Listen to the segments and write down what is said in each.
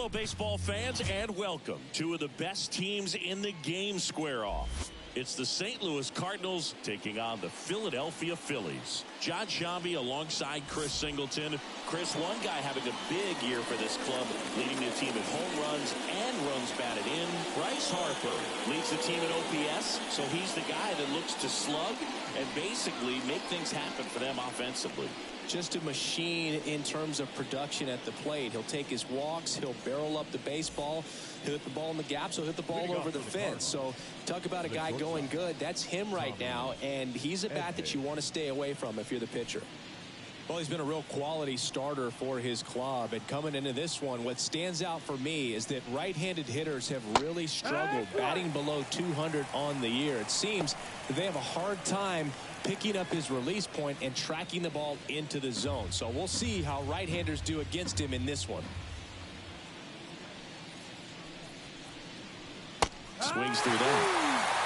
Hello, baseball fans, and welcome. Two of the best teams in the game square off. It's the St. Louis Cardinals taking on the Philadelphia Phillies. John Sciambi alongside Chris Singleton. Chris, one guy having a big year for this club, leading the team in home runs and runs batted in. Bryce Harper leads the team in OPS, so he's the guy that looks to slug and basically make things happen for them offensively. Just a machine in terms of production at the plate. He'll take his walks, he'll barrel up the baseball, he'll hit the ball in the gaps, he'll hit the ball over the fence. So talk about a guy going good. That's him right now, and he's a bat that you want to stay away from if you're the pitcher. Well, he's been a real quality starter for his club, and coming into this one, what stands out for me is that right-handed hitters have really struggled batting below 200 on the year. It seems that they have a hard time picking up his release point and tracking the ball into the zone. So we'll see how right-handers do against him in this one. Swings through that.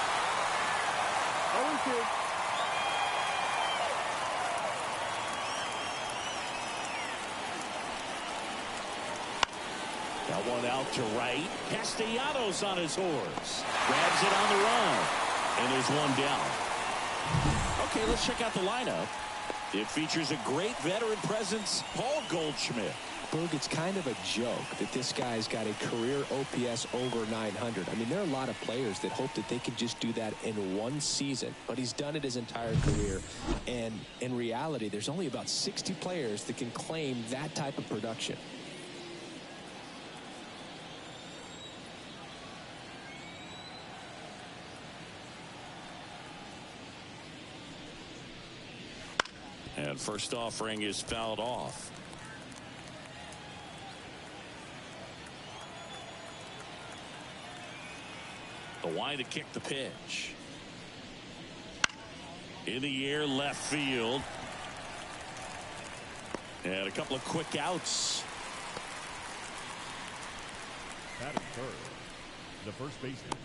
Got one out to right. Castellanos on his horse. Grabs it on the run. And there's one down. Okay, let's check out the lineup. It features a great veteran presence, Paul Goldschmidt. Berg, it's kind of a joke that this guy's got a career OPS over 900. I mean, there are a lot of players that hope that they can just do that in one season, but he's done it his entire career. And in reality, there's only about 60 players that can claim that type of production. And first offering is fouled off. The wide to kick the pitch. In the air, left field. And a couple of quick outs. That is third. The first baseman,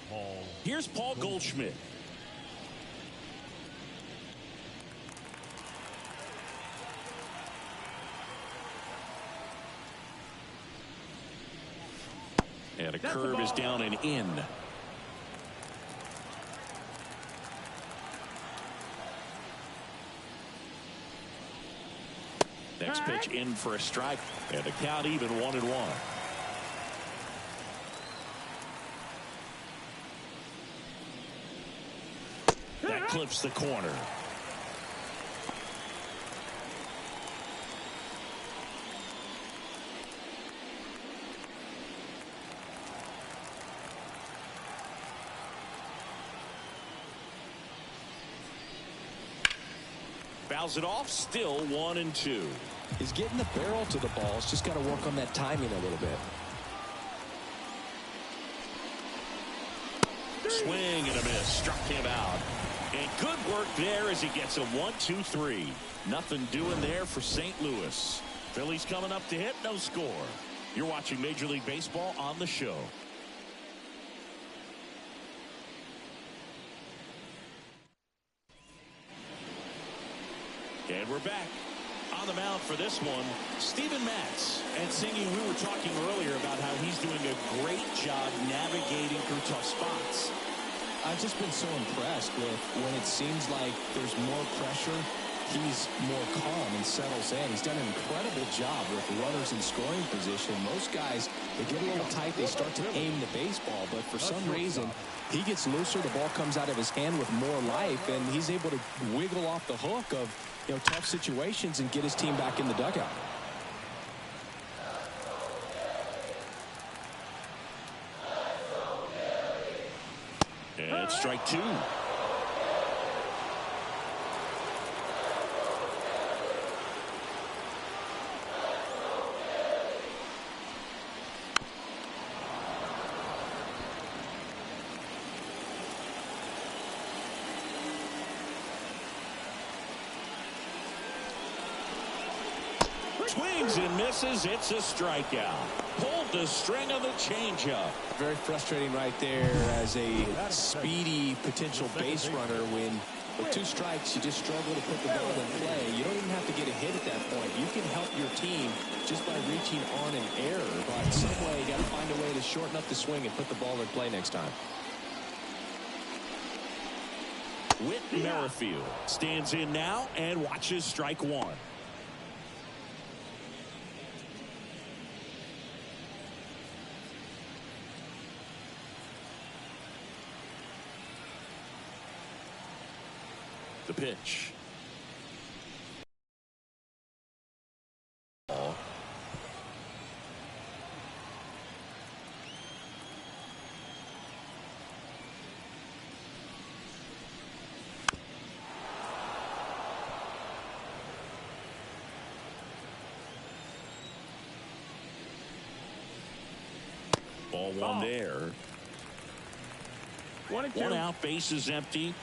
Paul. Here's Paul Goldschmidt. And a curve is down and in. Next pitch in for a strike. And the count even 1-1. That clips the corner. Fouls it off, still 1-2. He's getting the barrel to the ball. He's just got to work on that timing a little bit. Swing and a miss. Struck him out. And good work there as he gets a 1-2-3. Nothing doing there for St. Louis. Phillies coming up to hit, no score. You're watching Major League Baseball on the show. And we're back. On the mound for this one, Steven Matz. And Singy, we were talking earlier about how he's doing a great job navigating through tough spots. I've just been so impressed with when it seems like there's more pressure, he's more calm and settles in. He's done an incredible job with runners in scoring position. Most guys, they get a little tight, they start to aim the baseball, but for some reason, he gets looser, the ball comes out of his hand with more life, and he's able to wiggle off the hook of tough situations and get his team back in the dugout. And strike two. Swings and misses. It's a strikeout. Pulled the string of the changeup. Very frustrating right there as a speedy potential base runner when With 2 strikes, you just struggle to put the ball in play. You don't even have to get a hit at that point. You can help your team just by reaching on an error. But some way, you got to find a way to shorten up the swing and put the ball in play next time. Whit Merrifield stands in now and watches strike 1. The pitch. Ball 1 there. 1 out, base is empty.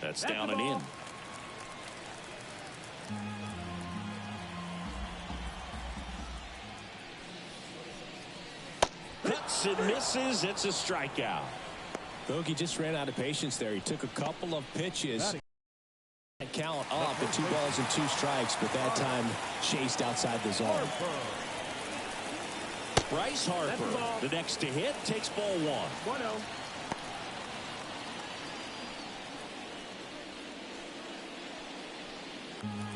That's down and in. Hits and misses. It's a strikeout. Bogey just ran out of patience there. He took a couple of pitches. Count off at 2 balls and 2 strikes, but that time chased outside the zone. Bryce Harper, the next to hit, takes ball 1. 1-0.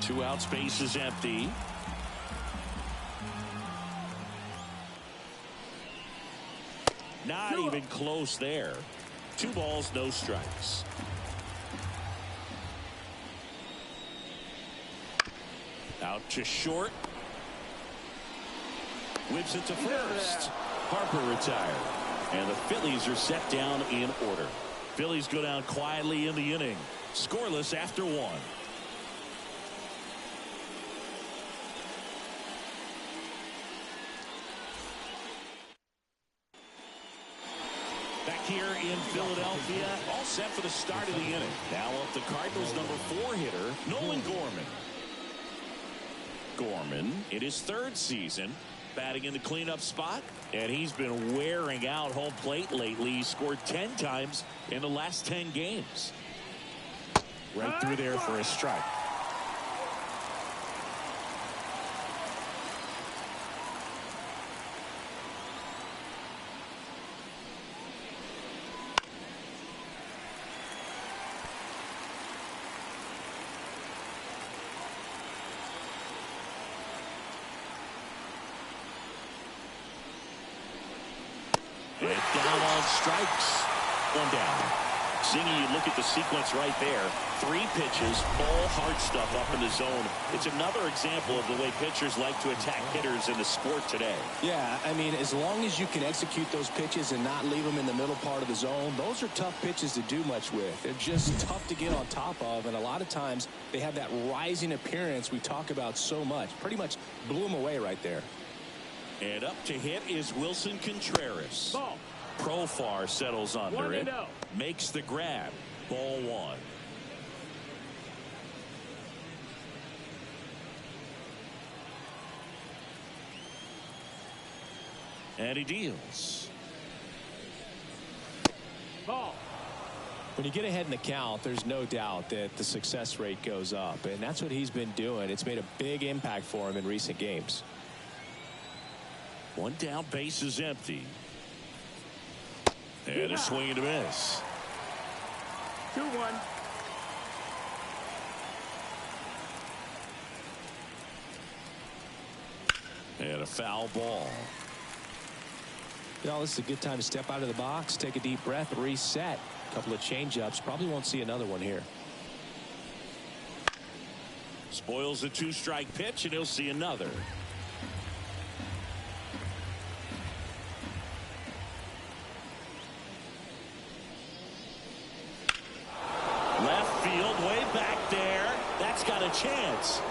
Two out, space is empty. Not even close there. 2 balls, no strikes. Out to short. Whips it to first. Harper retired. And the Phillies are set down in order. Phillies go down quietly in the inning. Scoreless after 1. Back here in Philadelphia, all set for the start of the inning. Now up the Cardinals' number 4 hitter, Nolan Gorman. Gorman in his 3rd season, batting in the cleanup spot, and he's been wearing out home plate lately. He scored 10 times in the last 10 games. Right through there for a strike. And down on strikes. 1 down. Zingy, you look at the sequence right there. 3 pitches, all hard stuff up in the zone. It's another example of the way pitchers like to attack hitters in the sport today. Yeah, I mean, as long as you can execute those pitches and not leave them in the middle part of the zone, those are tough pitches to do much with. They're just tough to get on top of, and a lot of times they have that rising appearance we talk about so much. Pretty much blew them away right there. And up to hit is Wilson Contreras. Ball. Profar settles under it. 1-0. Makes the grab. Ball 1. And he deals. Ball. When you get ahead in the count, there's no doubt that the success rate goes up, and that's what he's been doing. It's made a big impact for him in recent games. 1 down, base is empty. And a swing and a miss. 2-1. And a foul ball. You know, this is a good time to step out of the box, take a deep breath, reset. A couple of change-ups. Probably won't see another one here. Spoils the 2-strike pitch, and he'll see another. Left field, way back there. That's got a chance.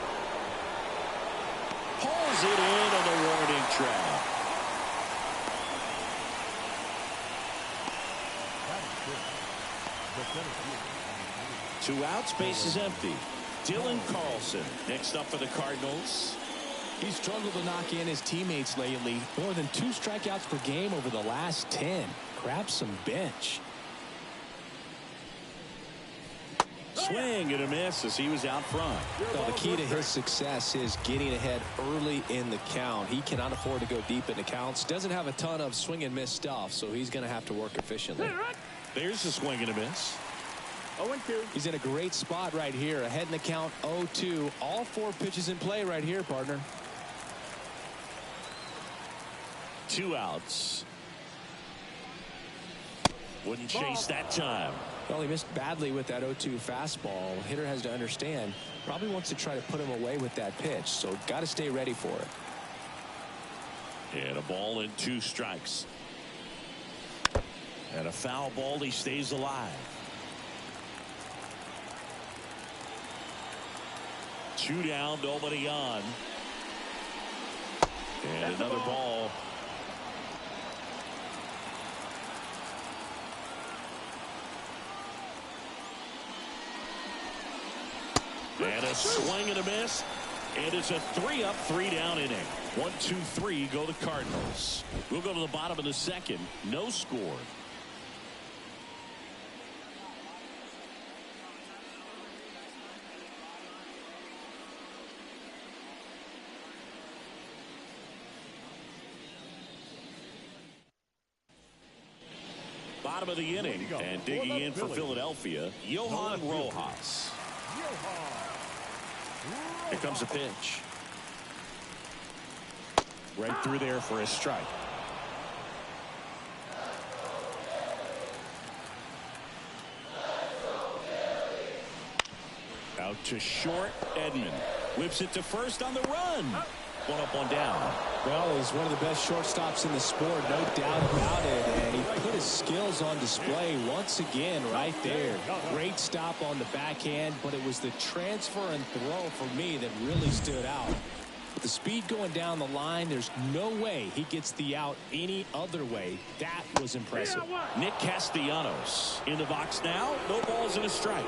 Pulls it in on the warning track. Two outs, base is empty. Dylan Carlson next up for the Cardinals. He's struggled to knock in his teammates lately. More than 2 strikeouts per game over the last 10. grab some bench. Swing and a miss as he was out front. Well, the key to his success is getting ahead early in the count. He cannot afford to go deep in the counts. Doesn't have a ton of swing and miss stuff, so he's going to have to work efficiently. There's a swing and a miss. 0-2. He's in a great spot right here. Ahead in the count, 0-2. All 4 pitches in play right here, partner. 2 outs. Wouldn't chase that time. Well, he missed badly with that 0-2 fastball. Hitter has to understand, probably wants to try to put him away with that pitch, so got to stay ready for it. And a ball and 2 strikes. And a foul ball. He stays alive. 2 down, nobody on. And another ball. And a swing and a miss. And it's a 3-up, 3-down inning. 1, 2, 3 go the Cardinals. We'll go to the bottom of the second. No score. Bottom of the inning, and digging in for Philadelphia, Johan Rojas. Here comes a pitch. Right through there for a strike. Out to short. Edman whips it to first on the run. 1 up, 1 down. Well, he's one of the best shortstops in the sport, no doubt about it. And he put his skills on display once again right there. Great stop on the backhand, but it was the transfer and throw for me that really stood out. With the speed going down the line, there's no way he gets the out any other way. That was impressive. Nick Castellanos in the box now. No balls and a strike.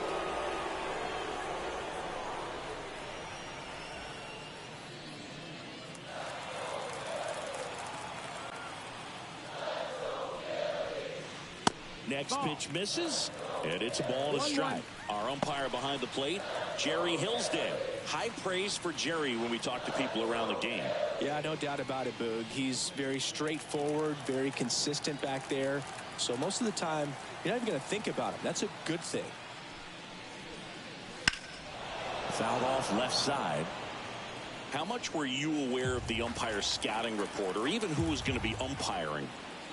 Next pitch misses, and it's a ball and a strike. Our umpire behind the plate, Jerry Hillsdale. High praise for Jerry when we talk to people around the game. Yeah, no doubt about it, Boog. He's very straightforward, very consistent back there. So most of the time, you're not even going to think about him. That's a good thing. Fouled off left side. How much were you aware of the umpire's scouting report, or even who was going to be umpiring?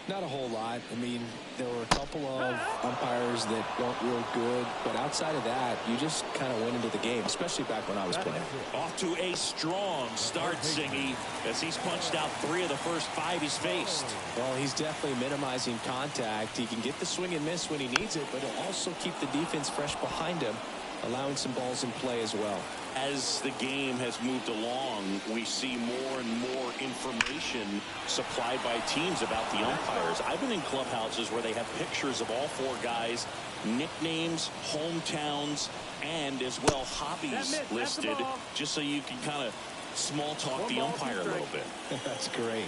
Not a whole lot. I mean, there were a couple of umpires that weren't real good, but outside of that, you just kind of went into the game, especially back when I was playing. Off to a strong start, Singy, as he's punched out 3 of the first 5 he's faced. Well, he's definitely minimizing contact. He can get the swing and miss when he needs it, but he'll also keep the defense fresh behind him, allowing some balls in play as well. As the game has moved along, we see more and more information supplied by teams about the umpires. I've been in clubhouses where they have pictures of all 4 guys, nicknames, hometowns, and as well hobbies listed, just so you can kind of small talk the umpire a little bit. That's great.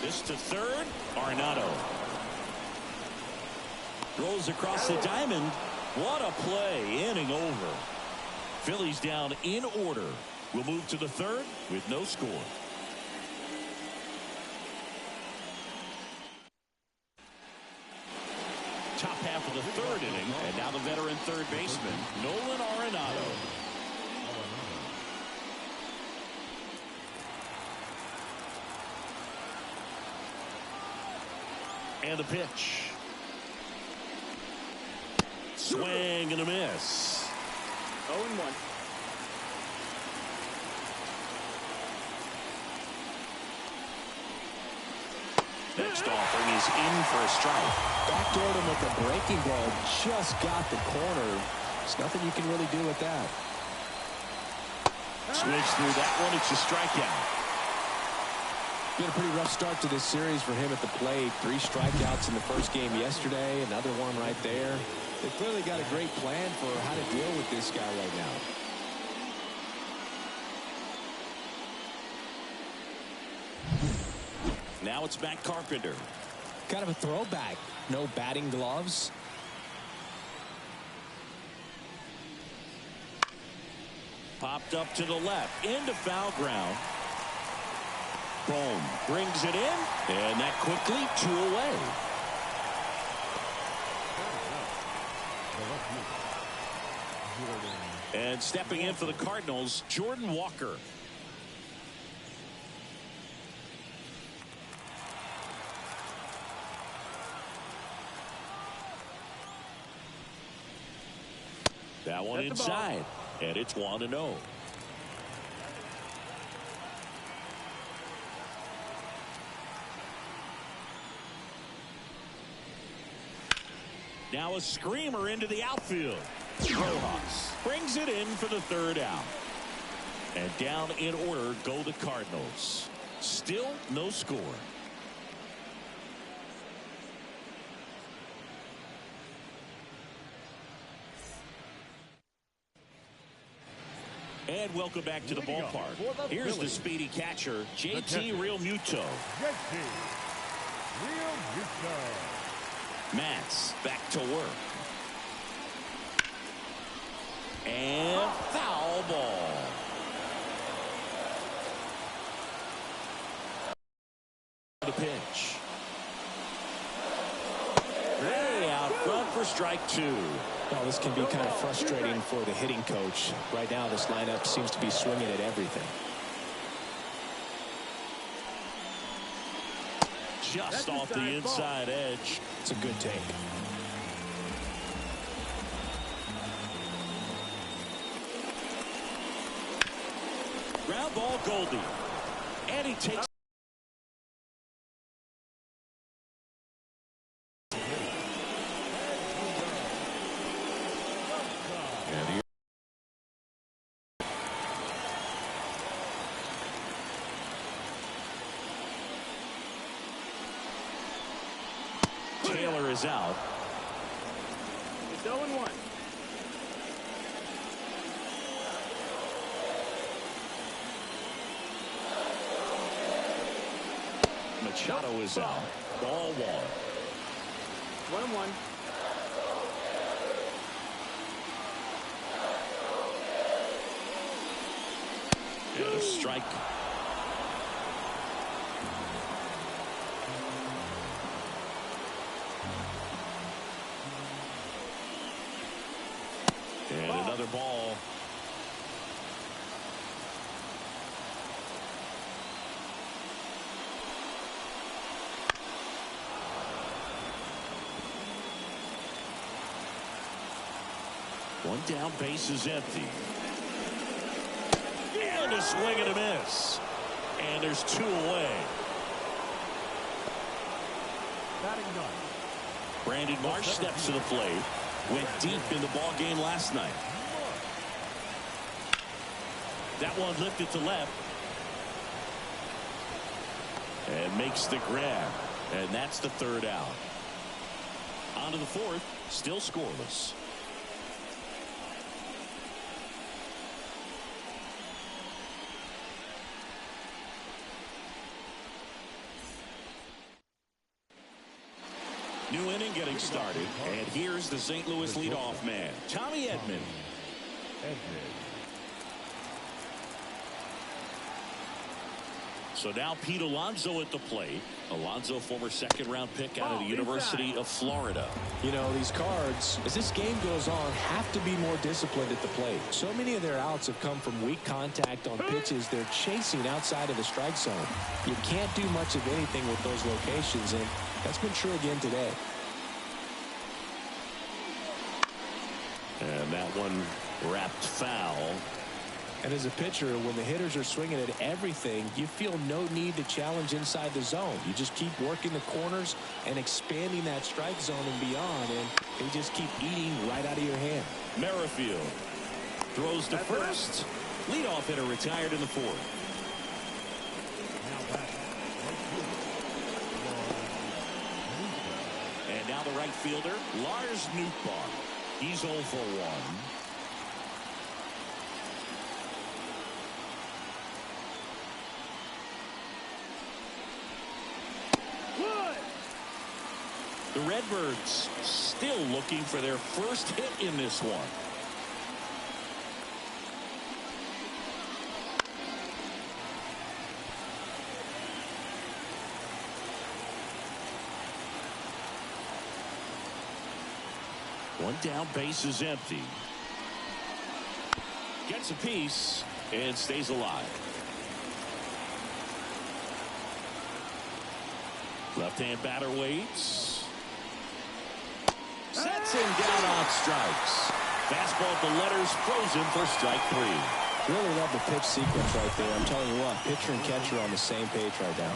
This to third, Arenado. Rolls across the diamond. What a play. Inning over. Phillies down in order. We'll move to the third with no score. Top half of the third inning. And now the veteran third baseman, Nolan Arenado. And the pitch. Swing and a miss. 0-1. Next offering is in for a strike. Backdoored him with the breaking ball. Just got the corner. There's nothing you can really do with that. Swings through that one. It's a strikeout. Been a pretty rough start to this series for him at the plate. 3 strikeouts in the first game yesterday. Another one right there. They've clearly got a great plan for how to deal with this guy right now. Now it's Matt Carpenter. Kind of a throwback. No batting gloves. Popped up to the left. Into foul ground. Boom. Brings it in. And that quickly 2 away. And stepping in for the Cardinals, Jordan Walker. That one inside. And it's 1-0. Now a screamer into the outfield. Rojas brings it in for the 3rd out. And down in order go the Cardinals. Still no score. And welcome back to the ballpark. Here's the speedy catcher, JT Realmuto. Matz back to work. And foul ball. The pitch. Way out front for strike 2. Well, this can be kind of frustrating for the hitting coach. Right now, this lineup seems to be swinging at everything. Just off the inside edge. It's a good take. Ground ball, Goldie. And he takes. Taylor is out. It's 0-1. Machado is out. Ball 1. 1-1. And a strike. And another ball. One down, base is empty. And a swing and a miss. And there's 2 away. Brandon Marsh steps to the plate. Went deep in the ball game last night. That one lifted to left. And makes the grab. And that's the 3rd out. On to the 4th. Still scoreless. New inning getting started, and here's the St. Louis leadoff man, Tommy Edman. So now Pete Alonso at the plate. Alonso, former 2nd-round pick out of the University of Florida. You know, these Cards, as this game goes on, have to be more disciplined at the plate. So many of their outs have come from weak contact on pitches they're chasing outside of the strike zone. You can't do much of anything with those locations, and that's been true again today. And that one wrapped foul. And as a pitcher, when the hitters are swinging at everything, you feel no need to challenge inside the zone. You just keep working the corners and expanding that strike zone and beyond, and they just keep eating right out of your hand. Merrifield throws to first. Leadoff hitter retired in the 4th. And now the right fielder, Lars Nootbaar. He's 0 for 1. The Redbirds still looking for their first hit in this one. One down, base is empty. Gets a piece and stays alive. Left-hand batter waits. Sets him down on strikes. Fastball at the letters, frozen for strike 3. Really love the pitch sequence right there. I'm telling you what, pitcher and catcher are on the same page right now.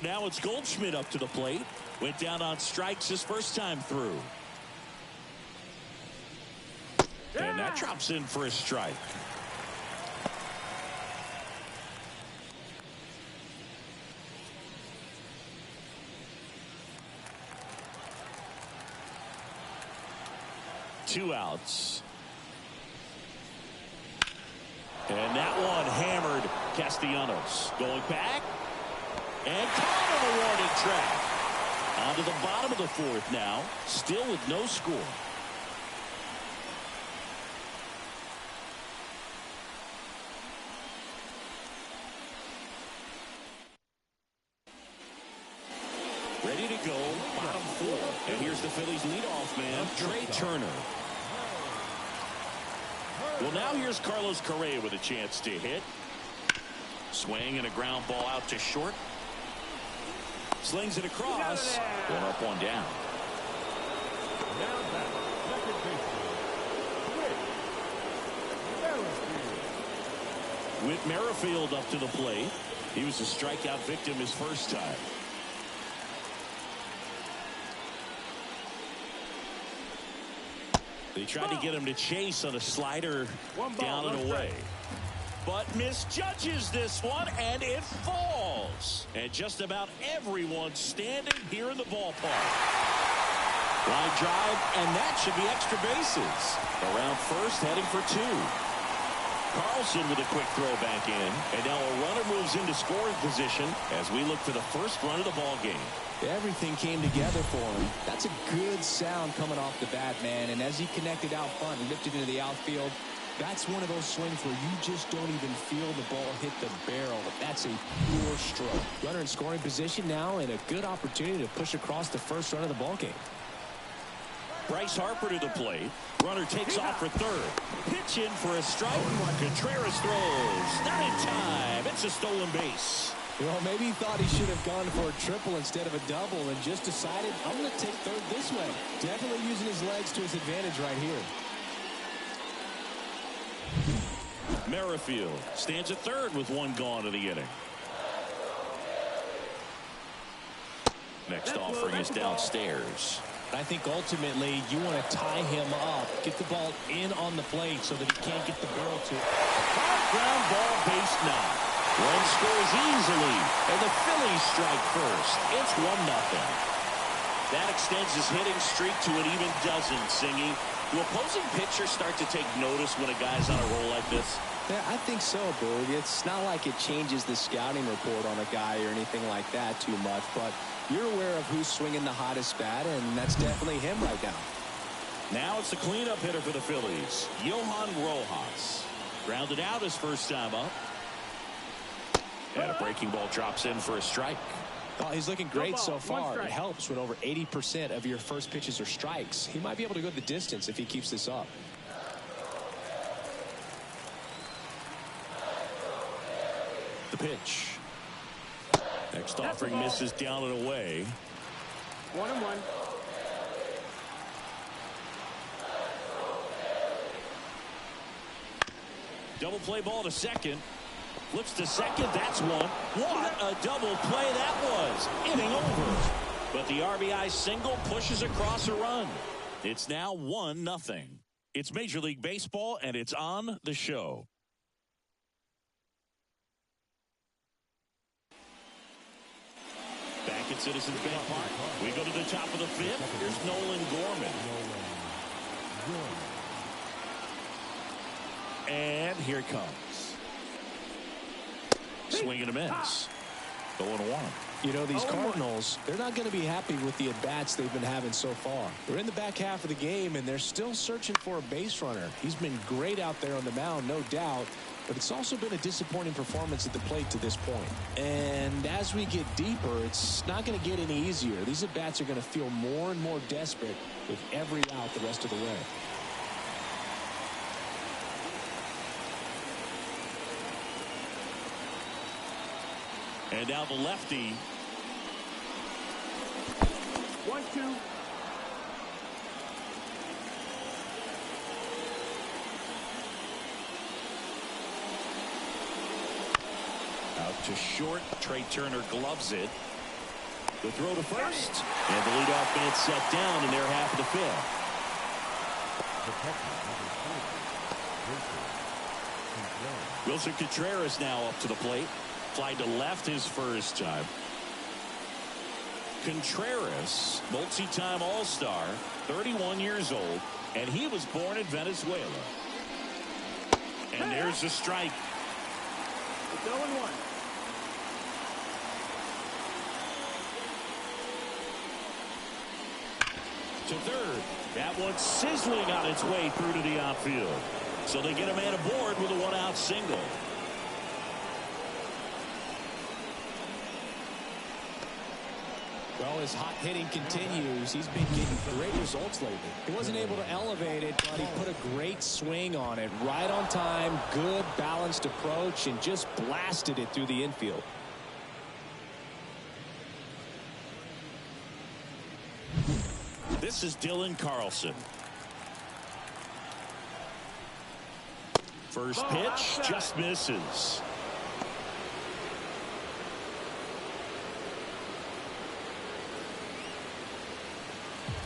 Now it's Goldschmidt up to the plate. Went down on strikes his first time through. And that drops in for a strike. Two outs. And that one hammered Castellanos. Going back. And caught on a warning track. On to the bottom of the fourth now. Still with no score. Ready to go. Bottom four. And here's the Phillies leadoff man, Trey Turner. Well, now here's Carlos Correa with a chance to hit. Swing and a ground ball out to short. Slings it across. One up, one down. Whit Merrifield up to the plate. He was a strikeout victim his first time. They tried to get him to chase on a slider down and away. But misjudges this one, and it falls. And just about everyone standing here in the ballpark. Line drive, and that should be extra bases. Around first, heading for two. Carlson with a quick throw back in. And now a runner moves into scoring position as we look for the first run of the ball game. Everything came together for him. That's a good sound coming off the bat, man. And as he connected out front and lifted into the outfield, that's one of those swings where you just don't even feel the ball hit the barrel. That's a pure stroke. Runner in scoring position now, and a good opportunity to push across the first run of the ball game. Bryce Harper to the plate. Runner takes off for third. Pitch in for a strike. Contreras throws. Not in time. It's a stolen base. Well, maybe he thought he should have gone for a triple instead of a double and just decided, I'm going to take third this way. Definitely using his legs to his advantage right here. Merrifield stands at third with one gone in the inning. Next offering is downstairs. I think ultimately you want to tie him up, get the ball in on the plate so that he can't get the barrel to it. Ground ball, base knock. One scores easily, and the Phillies strike first. It's 1-0. That extends his hitting streak to an even dozen, Singy. Do opposing pitchers start to take notice when a guy's on a roll like this? Yeah, I think so, Boog. It's not like it changes the scouting report on a guy or anything like that too much, but you're aware of who's swinging the hottest bat, and that's definitely him right now. Now it's the cleanup hitter for the Phillies, Johan Rojas. Grounded out his first time up. And a breaking ball drops in for a strike. Oh, he's looking great so far. It helps when over 80% of your first pitches are strikes. He might be able to go the distance if he keeps this up. The pitch. Next offering misses down and away. 1-1. Double play ball to second. Flips to second. That's one. What a double play that was. Inning over. But the RBI single pushes across a run. It's now 1-0. It's Major League Baseball, and it's on the show. Back at Citizens Bank Park. We go to the top of the fifth. Here's Nolan Gorman. And here it comes. Swing and a miss. 0-1. You know, these Cardinals, they're not going to be happy with the at-bats they've been having so far. They're in the back half of the game, and they're still searching for a base runner. He's been great out there on the mound, no doubt, but it's also been a disappointing performance at the plate to this point. And as we get deeper, it's not going to get any easier. These at-bats are going to feel more and more desperate with every out the rest of the way. And now the lefty. 1-2. Out to short. Trey Turner gloves it. The throw to first. And the leadoff man set down in their half of the fifth. Wilson Contreras now up to the plate. Fly to left his first time. Contreras, multi-time All-Star, 31 years old, and he was born in Venezuela. And there's a strike. It's 0-1. To third. That one sizzling on its way through to the outfield. So they get a man aboard with a one-out single. Well, his hot hitting continues. He's been getting great results lately. He wasn't able to elevate it, but he put a great swing on it. Right on time, good balanced approach, and just blasted it through the infield. This is Dylan Carlson. First pitch just misses.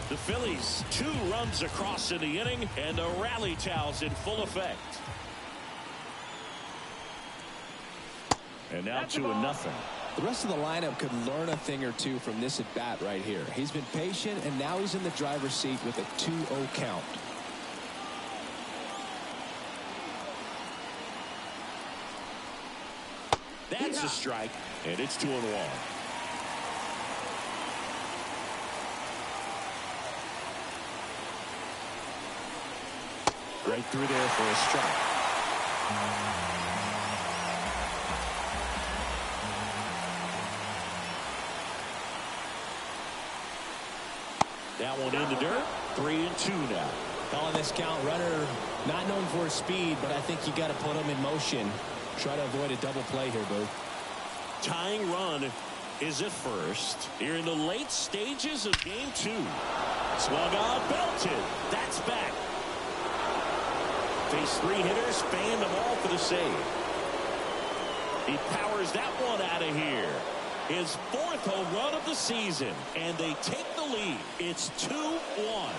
The Phillies 2 runs across in the inning, and the rally towel's in full effect. And now 2-0. The rest of the lineup could learn a thing or two from this at bat right here. He's been patient, and now he's in the driver's seat with a 2-0 count. That's a strike, and it's 2-1. Right through there for a strike. That one in the dirt. 3-2 now. Calling this count, runner not known for his speed, but I think you got to put him in motion. Try to avoid a double play here, Boo. Tying run is at first. Here in the late stages of game 2. Swung on, belted. That's back. Faced 3 hitters, fanned them all for the save. He powers that one out of here. His 4th home run of the season, and they take the lead. It's 2-1.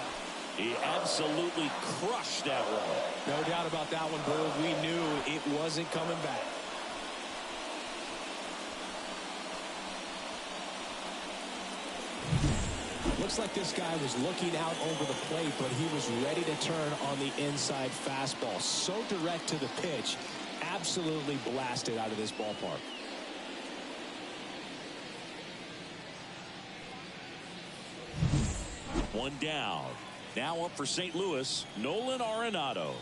He absolutely crushed that one. No doubt about that one, Boo. We knew it wasn't coming back. Looks like this guy was looking out over the plate, but he was ready to turn on the inside fastball. So direct to the pitch. Absolutely blasted out of this ballpark. One down. Now up for St. Louis, Nolan Arenado.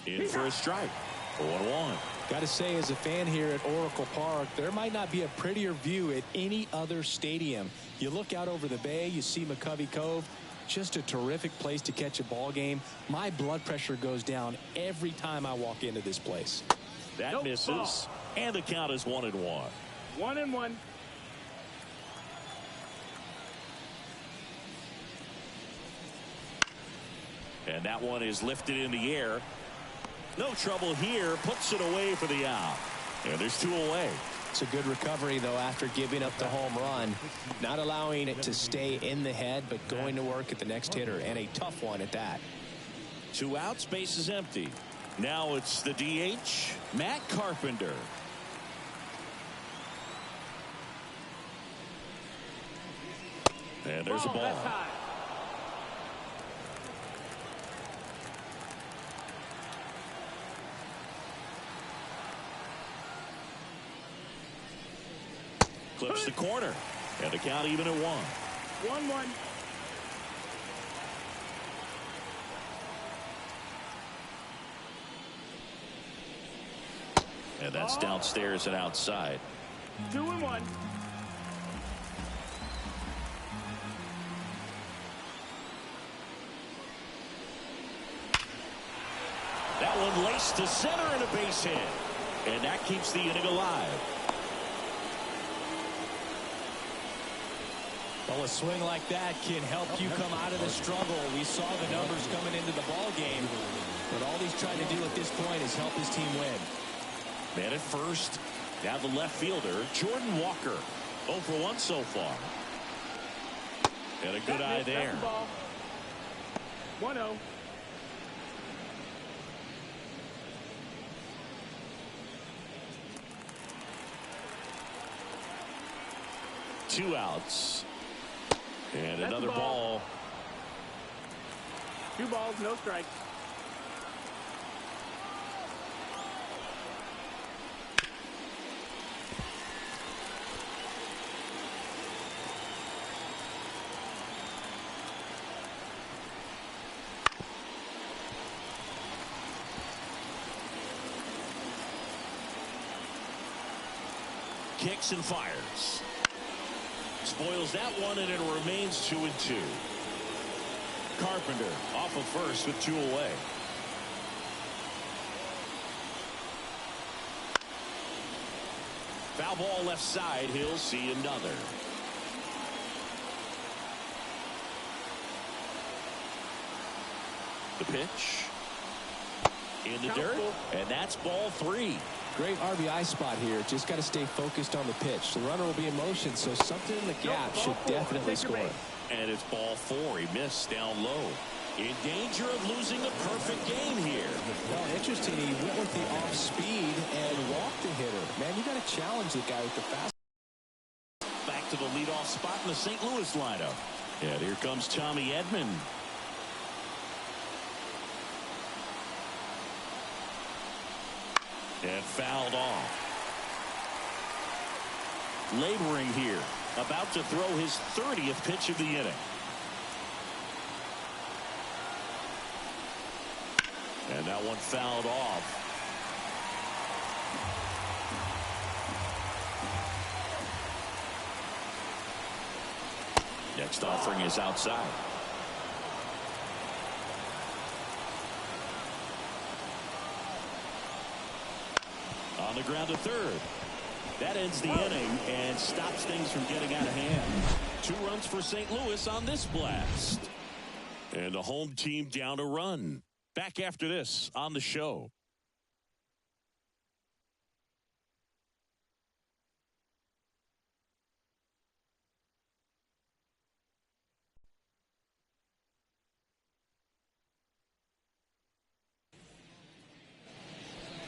In for a strike. 1-1. Got to say, as a fan here at Oracle Park, there might not be a prettier view at any other stadium. You look out over the bay, you see McCovey Cove. Just a terrific place to catch a ball game. My blood pressure goes down every time I walk into this place. That misses. And the count is 1-1. 1-1. And that one is lifted in the air. No trouble here. Puts it away for the out. And there's 2 away. It's a good recovery, though, after giving up the home run. Not allowing it to stay in the head, but going to work at the next hitter. And a tough one at that. 2 outs. Base is empty. Now it's the DH, Matt Carpenter. And there's a ball. That's high. Clips the corner. And the count even at 1. 1-1. And that's downstairs and outside. 2-1. That one laced to center and a base hit. And that keeps the inning alive. Well, a swing like that can help you come out of the struggle. We saw the numbers coming into the ball game, but all he's trying to do at this point is help his team win. Man at first. Now the left fielder, Jordan Walker. 0 for 1 so far. And a good eye there. 1-0. Two outs. And That's another the ball. ball. 2 balls, no strikes. Kicks and fires. Spoils that one, and it remains 2-2. Carpenter off of first with 2 away. Foul ball left side. He'll see another. The pitch. In the dirt. And that's ball 3. Great RBI spot here. Just got to stay focused on the pitch. The runner will be in motion, so something in the gap should definitely score. And it's ball 4. He missed down low. In danger of losing a perfect game here. Well, interesting. He went with the off speed and walked the hitter. Man, you got to challenge the guy with the fast. Back to the leadoff spot in the St. Louis lineup. And here comes Tommy Edman. And fouled off. Laboring here. About to throw his 30th pitch of the inning. And that one fouled off. Next offering is outside. On the ground to third. That ends the inning and stops things from getting out of hand. 2 runs for St. Louis on this blast. And the home team down a run. Back after this on the show.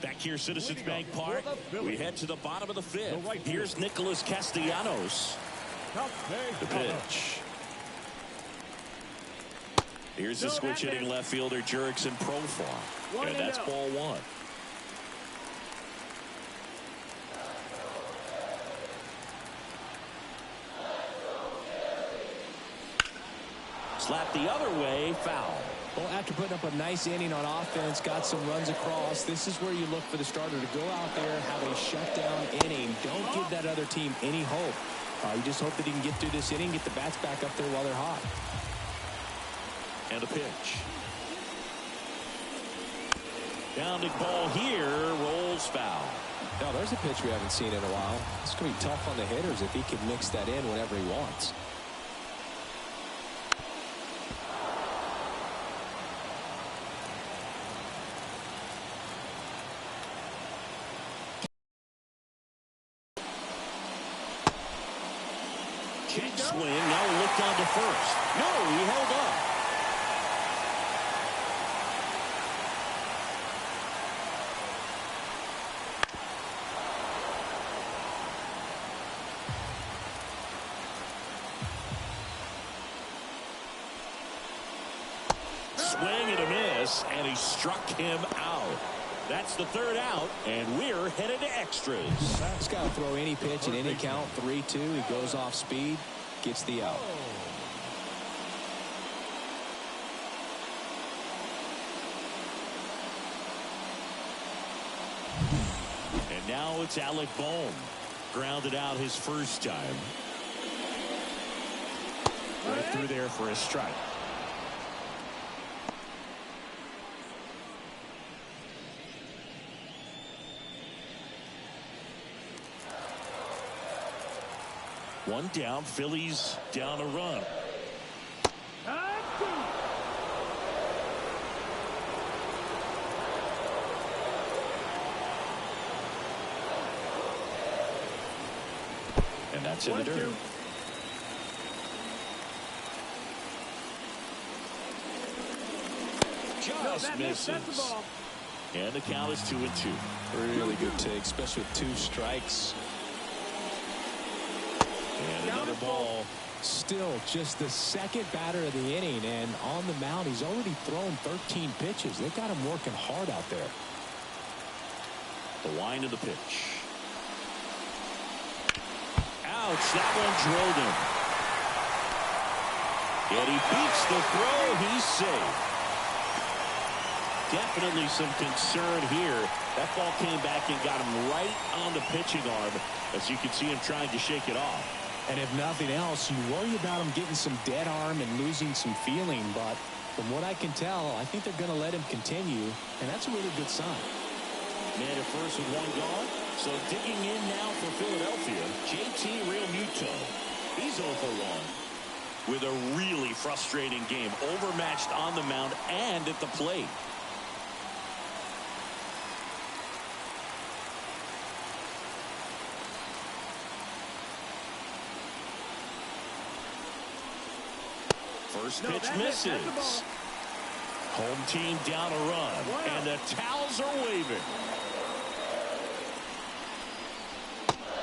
Back here, Citizens Bank Park. We head to the bottom of the 5th. Here's Nicholas Castellanos. The pitch. Here's the switch hitting left fielder Jurickson Profar. And that's ball 1. Slapped the other way, foul. Well, after putting up a nice inning on offense, got some runs across, this is where you look for the starter to go out there, have a shutdown inning. Don't give that other team any hope. You just hope that he can get through this inning, get the bats back up there while they're hot. And a pitch. Downed ball here, rolls foul. Now, there's a pitch we haven't seen in a while. It's going to be tough on the hitters if he can mix that in whenever he wants. Check swing, now looked on to first. No, he held up. swing and a miss, and he struck him out. That's the third out, and we're headed to extras. He's got to throw any pitch in any count. 3-2. He goes off speed, gets the out. And now it's Alec Bohm. Grounded out his first time. Right through there for a strike. One down, Phillies down a run. And that's in the dirt. Just misses. And the count is 2-2. Really good take, especially with 2 strikes. And another ball. Still just the second batter of the inning, and on the mound he's already thrown 13 pitches. They've got him working hard out there. The wind of the pitch. Ouch, that one drilled him. And he beats the throw. He's safe. Definitely some concern here. That ball came back and got him right on the pitching arm, as you can see him trying to shake it off. And if nothing else, you worry about him getting some dead arm and losing some feeling. But from what I can tell, I think they're going to let him continue, and that's a really good sign. Man at first with one gone. So digging in now for Philadelphia, JT Realmuto. He's 0 for 1 with a really frustrating game. Overmatched on the mound and at the plate. First pitch misses. Home team down a run. And the towels are waving.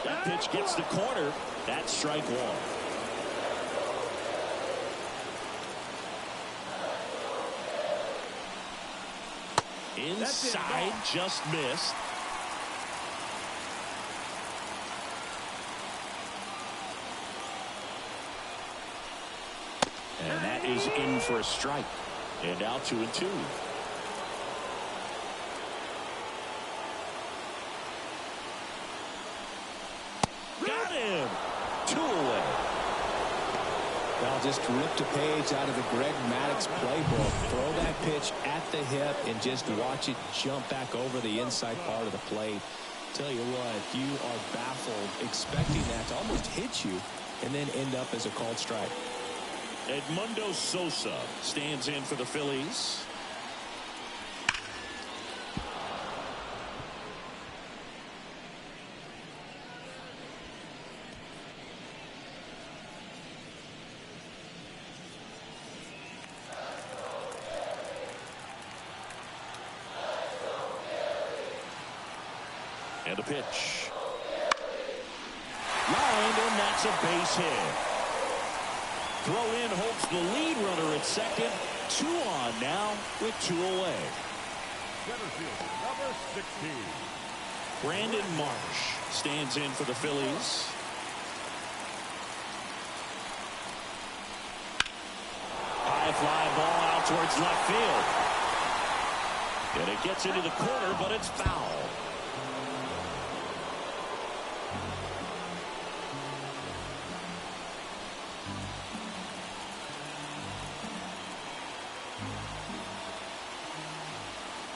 That pitch gets the corner. That's strike 1. Inside, just missed. And that is in for a strike. And now 2-2. Got him. 2 away. Well, just ripped a page out of the Greg Maddux playbook. Throw that pitch at the hip and just watch it jump back over the inside part of the plate. Tell you what, you are baffled expecting that to almost hit you and then end up as a called strike. Edmundo Sosa stands in for the Phillies. And a pitch. Lined, and that's a base hit. Throw in holds the lead runner at second. 2 on now with 2 away. Center fielder, number 16. Brandon Marsh stands in for the Phillies. High fly ball out towards left field. And it gets into the corner, but it's foul.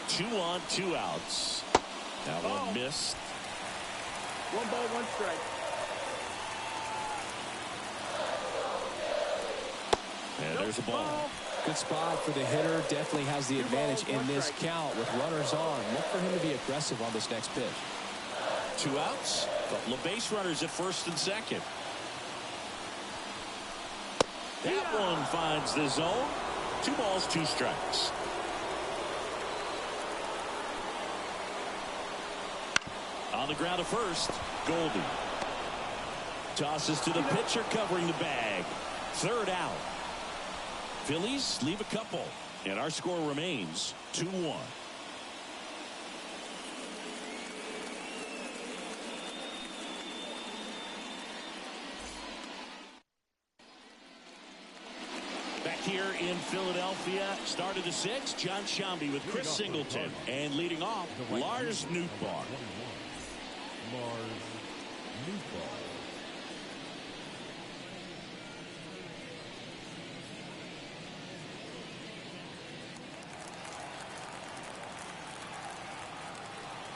Two on, 2 outs. That one missed. 1 ball, 1 strike. And there's a ball. Good spot for the hitter. Definitely has the advantage in this count with runners on. Look for him to be aggressive on this next pitch. 2 outs. Couple of base runners at first and second. That one finds the zone. 2 balls, 2 strikes. On the ground at first, Goldie. Tosses to the pitcher covering the bag. 3rd out. Phillies leave a couple. And our score remains 2-1. Back here in Philadelphia, start of the sixth, John Shambi with Chris Singleton. And leading off, Lars Nootbaar. Lars Nootbaar.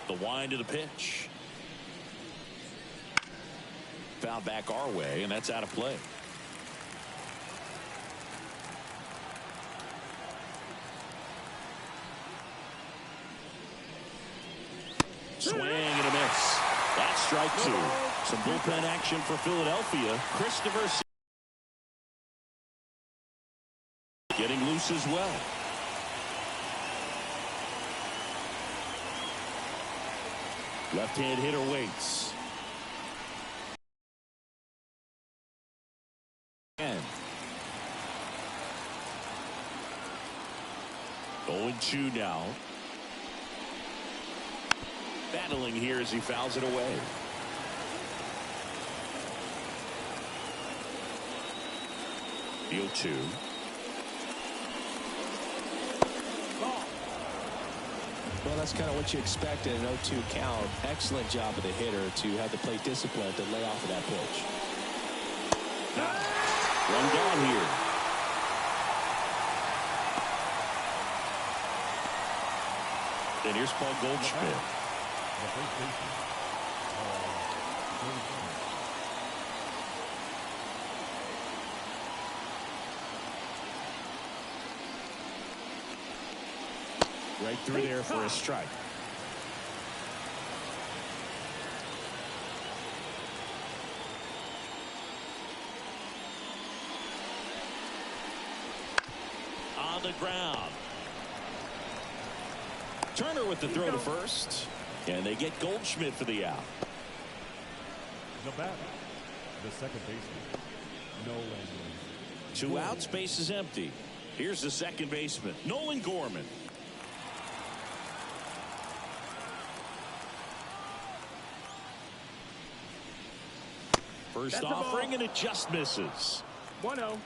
The wind of the pitch. Foul back our way, and that's out of play. Swing and a miss. That's strike two. Some bullpen action for Philadelphia. Christopher getting loose as well. Left-hand hitter waits. And 0-2 now. Battling here as he fouls it away. The 0-2. Well, that's kind of what you expect in an 0-2 count. Excellent job of the hitter to have the plate discipline to lay off of that pitch. One down here. And here's Paul Goldschmidt. The first baseman, Goldschmidt. Right through there for a strike. On the ground. Turner with the throw to first. And they get Goldschmidt for the out. The batter, the second baseman, Nolan. 2 outs, base is empty. Here's the second baseman, Nolan Gorman. First offering, and it just misses. 1-0.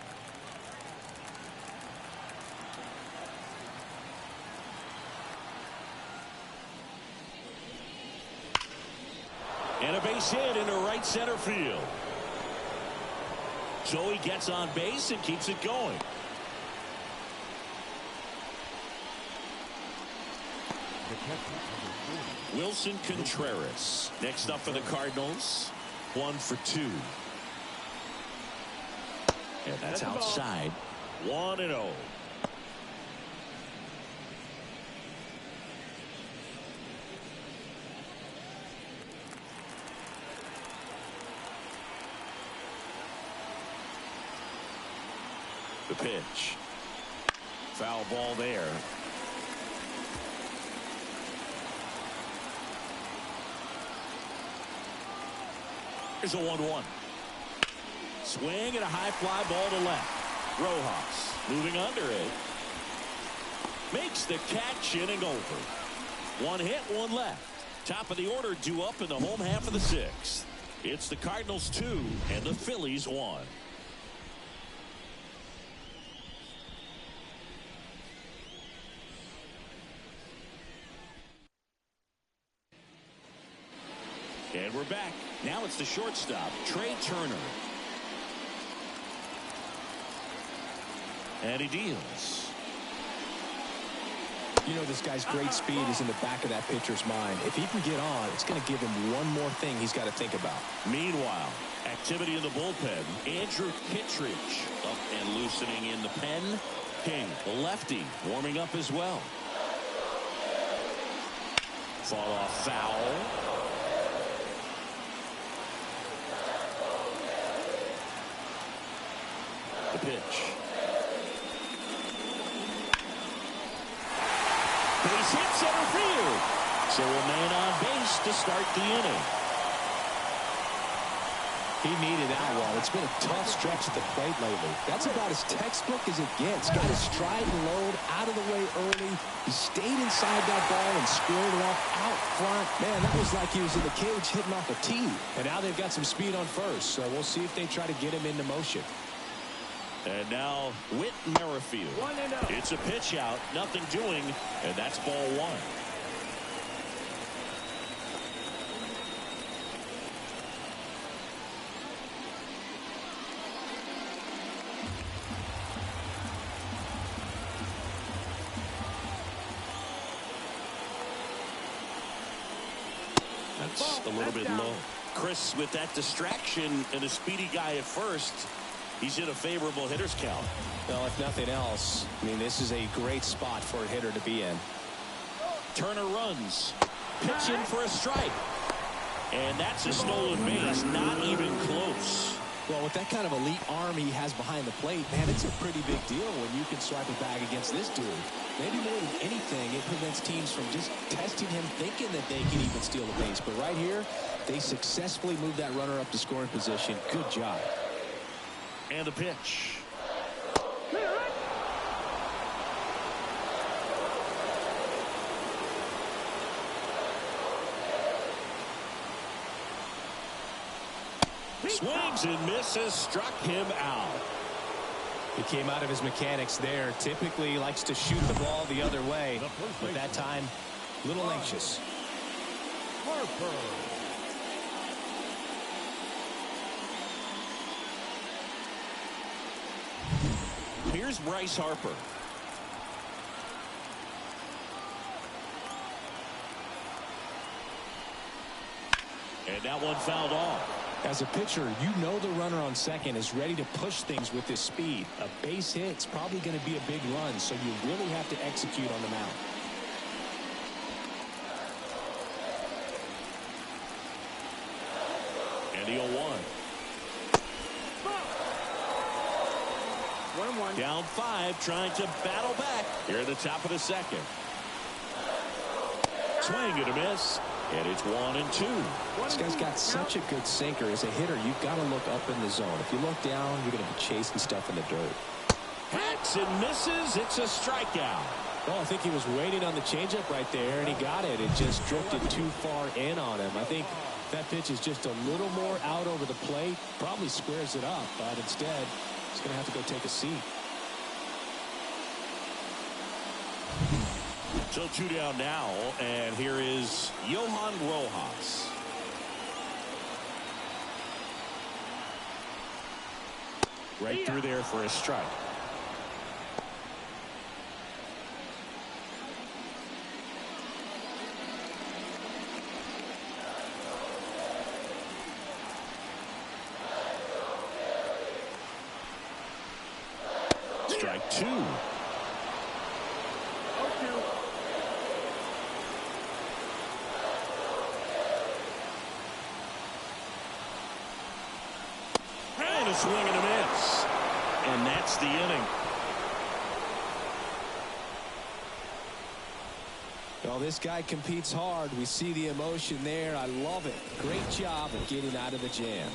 And a base hit into right center field. So he gets on base and keeps it going. Wilson Contreras next up for the Cardinals. 1 for 2. And that's outside. 1-0. The pitch. Foul ball there. Here's a 1-1. Swing and a high fly ball to left. Rojas moving under it. Makes the catch, inning over. 1 hit, 1 left. Top of the order due up in the home half of the 6th. It's the Cardinals 2 and the Phillies 1. And we're back. Now it's the shortstop, Trey Turner. And he deals. You know, this guy's great speed is in the back of that pitcher's mind. If he can get on, it's going to give him one more thing he's got to think about. Meanwhile, activity in the bullpen. Andrew Kittredge up and loosening in the pen. King, the lefty, warming up as well. Fall off foul. The pitch. Base hit center field. So a man on base to start the inning. He needed that one. It's been a tough stretch at the plate lately. That's about as textbook as it gets. Got his stride and load out of the way early. He stayed inside that ball and squared it up out front. Man, that was like he was in the cage hitting off a tee. And now they've got some speed on first, so we'll see if they try to get him into motion. And now Whit Merrifield. 1-0. It's a pitch out, nothing doing, and that's ball one. That's a little bit low. Chris, with that distraction and a speedy guy at first, he's in a favorable hitter's count. Well, if nothing else, I mean, this is a great spot for a hitter to be in. Turner runs. Pitch in for a strike. And that's a stolen base. Not even close. Well, with that kind of elite arm he has behind the plate, man, it's a pretty big deal when you can swipe a bag against this dude. Maybe more than anything, it prevents teams from just testing him, thinking that they can even steal the base. But right here, they successfully moved that runner up to scoring position. Good job. And a pitch. Swings and misses, struck him out. He came out of his mechanics there. Typically he likes to shoot the ball the other way, but that time a little anxious. Harper. Here's Bryce Harper. And that one fouled off. As a pitcher, you know the runner on second is ready to push things with his speed. A base hit's probably going to be a big run, so you really have to execute on the mound. And the 0-1. 1-1. Down 5, trying to battle back here at the top of the second. Swing and a miss. And it's 1-2. This guy's got such a good sinker. As a hitter, you've got to look up in the zone. If you look down, you're going to be chasing stuff in the dirt. Hacks and misses. It's a strikeout. Well, I think he was waiting on the changeup right there, and he got it. It just drifted too far in on him. I think that pitch is just a little more out over the plate. Probably squares it up, but instead, he's going to have to go take a seat. So 2 down now, and here is Johan Rojas. Right through there for a strike. Strike 2. Swing and a miss. And that's the inning. Well, this guy competes hard. We see the emotion there. I love it. Great job of getting out of the jam.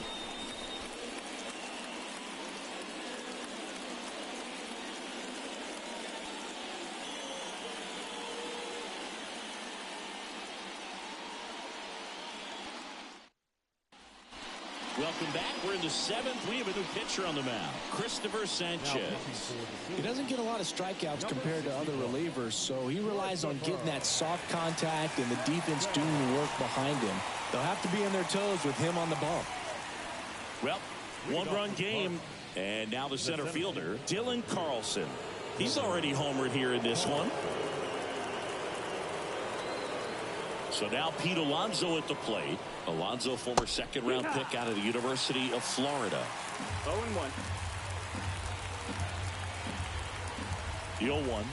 Welcome back. We're in the 7th. We have a new pitcher on the mound, Christopher Sanchez. He doesn't get a lot of strikeouts compared to other relievers, so he relies on getting that soft contact and the defense doing the work behind him. They'll have to be on their toes with him on the bump. Well, one-run game, and now the center fielder, Dylan Carlson. He's already homered here in this one. So now Pete Alonso at the plate. Alonso, former second-round pick out of the University of Florida. 0-1. The 0-1.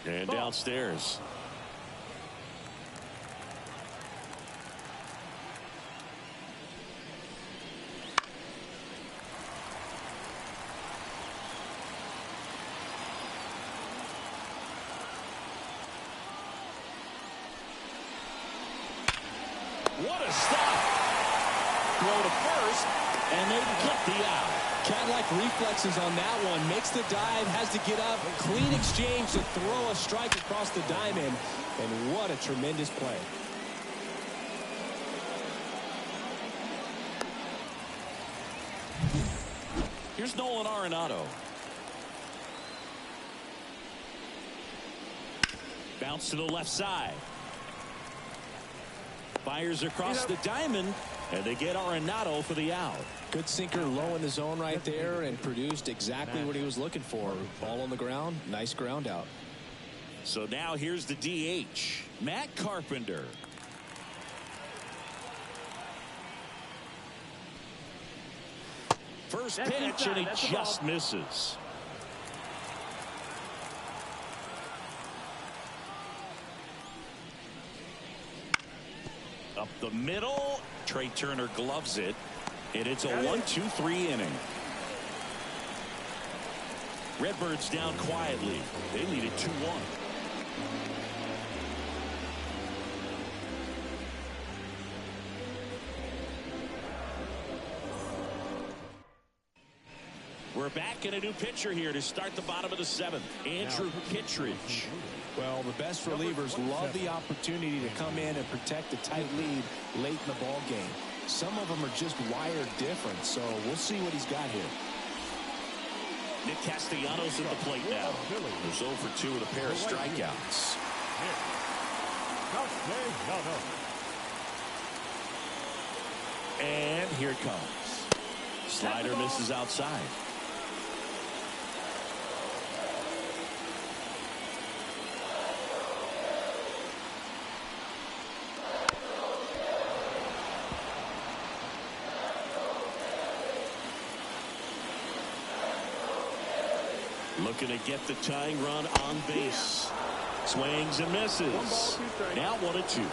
And downstairs. What a stop. throw to first, and they get the out. Cat-like reflexes on that one. Makes the dive, has to get up. Clean exchange to throw a strike across the diamond. And what a tremendous play. Here's Nolan Arenado. Bounce to the left side. Fires across the diamond, and they get Arenado for the out. Good sinker low in the zone right there and produced exactly what he was looking for. Ball on the ground, nice ground out. So now here's the DH, Matt Carpenter. First pitch, and he just misses. Up the middle, Trey Turner gloves it, and it's a 1-2-3 inning. Redbirds down quietly. They lead it 2-1. We're back in a new pitcher here to start the bottom of the seventh. Andrew Kittredge. Well, the best relievers love the opportunity to come in and protect a tight lead late in the ball game. Some of them are just wired different, so we'll see what he's got here. Nick Castellanos at the plate now. There's 0 for 2 with a pair of strikeouts. And here it comes. Slider misses outside. Looking to get the tying run on base. Swings and misses. Now 1-2.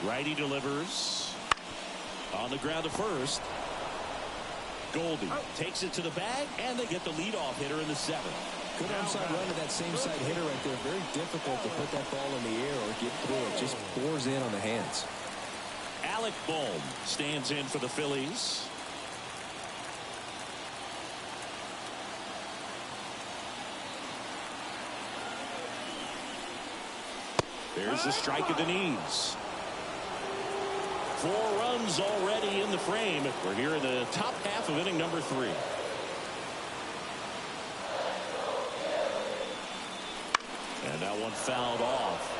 Righty delivers. On the ground to first. Goldie takes it to the bag, and they get the leadoff hitter in the seventh. Good onside run to that same side hitter right there. Very difficult to put that ball in the air or get through it. Just pours in on the hands. Alec Bohm stands in for the Phillies. There's the strike at the knees. 4 runs already in the frame. We're here in the top half of inning number 3. And that one fouled off.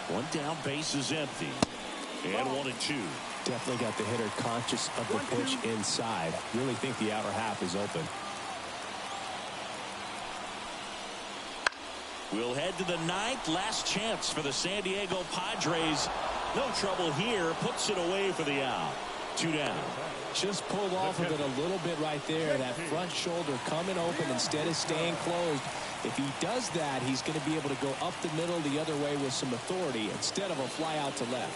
One down, base is empty. And 1-2. Definitely got the hitter conscious of the pitch inside. Really think the outer half is open. We'll head to the 9th. Last chance for the San Diego Padres. No trouble here. Puts it away for the out. 2 down. Just pulled off of it a little bit right there. That front shoulder coming open instead of staying closed. If he does that, he's going to be able to go up the middle the other way with some authority instead of a fly out to left.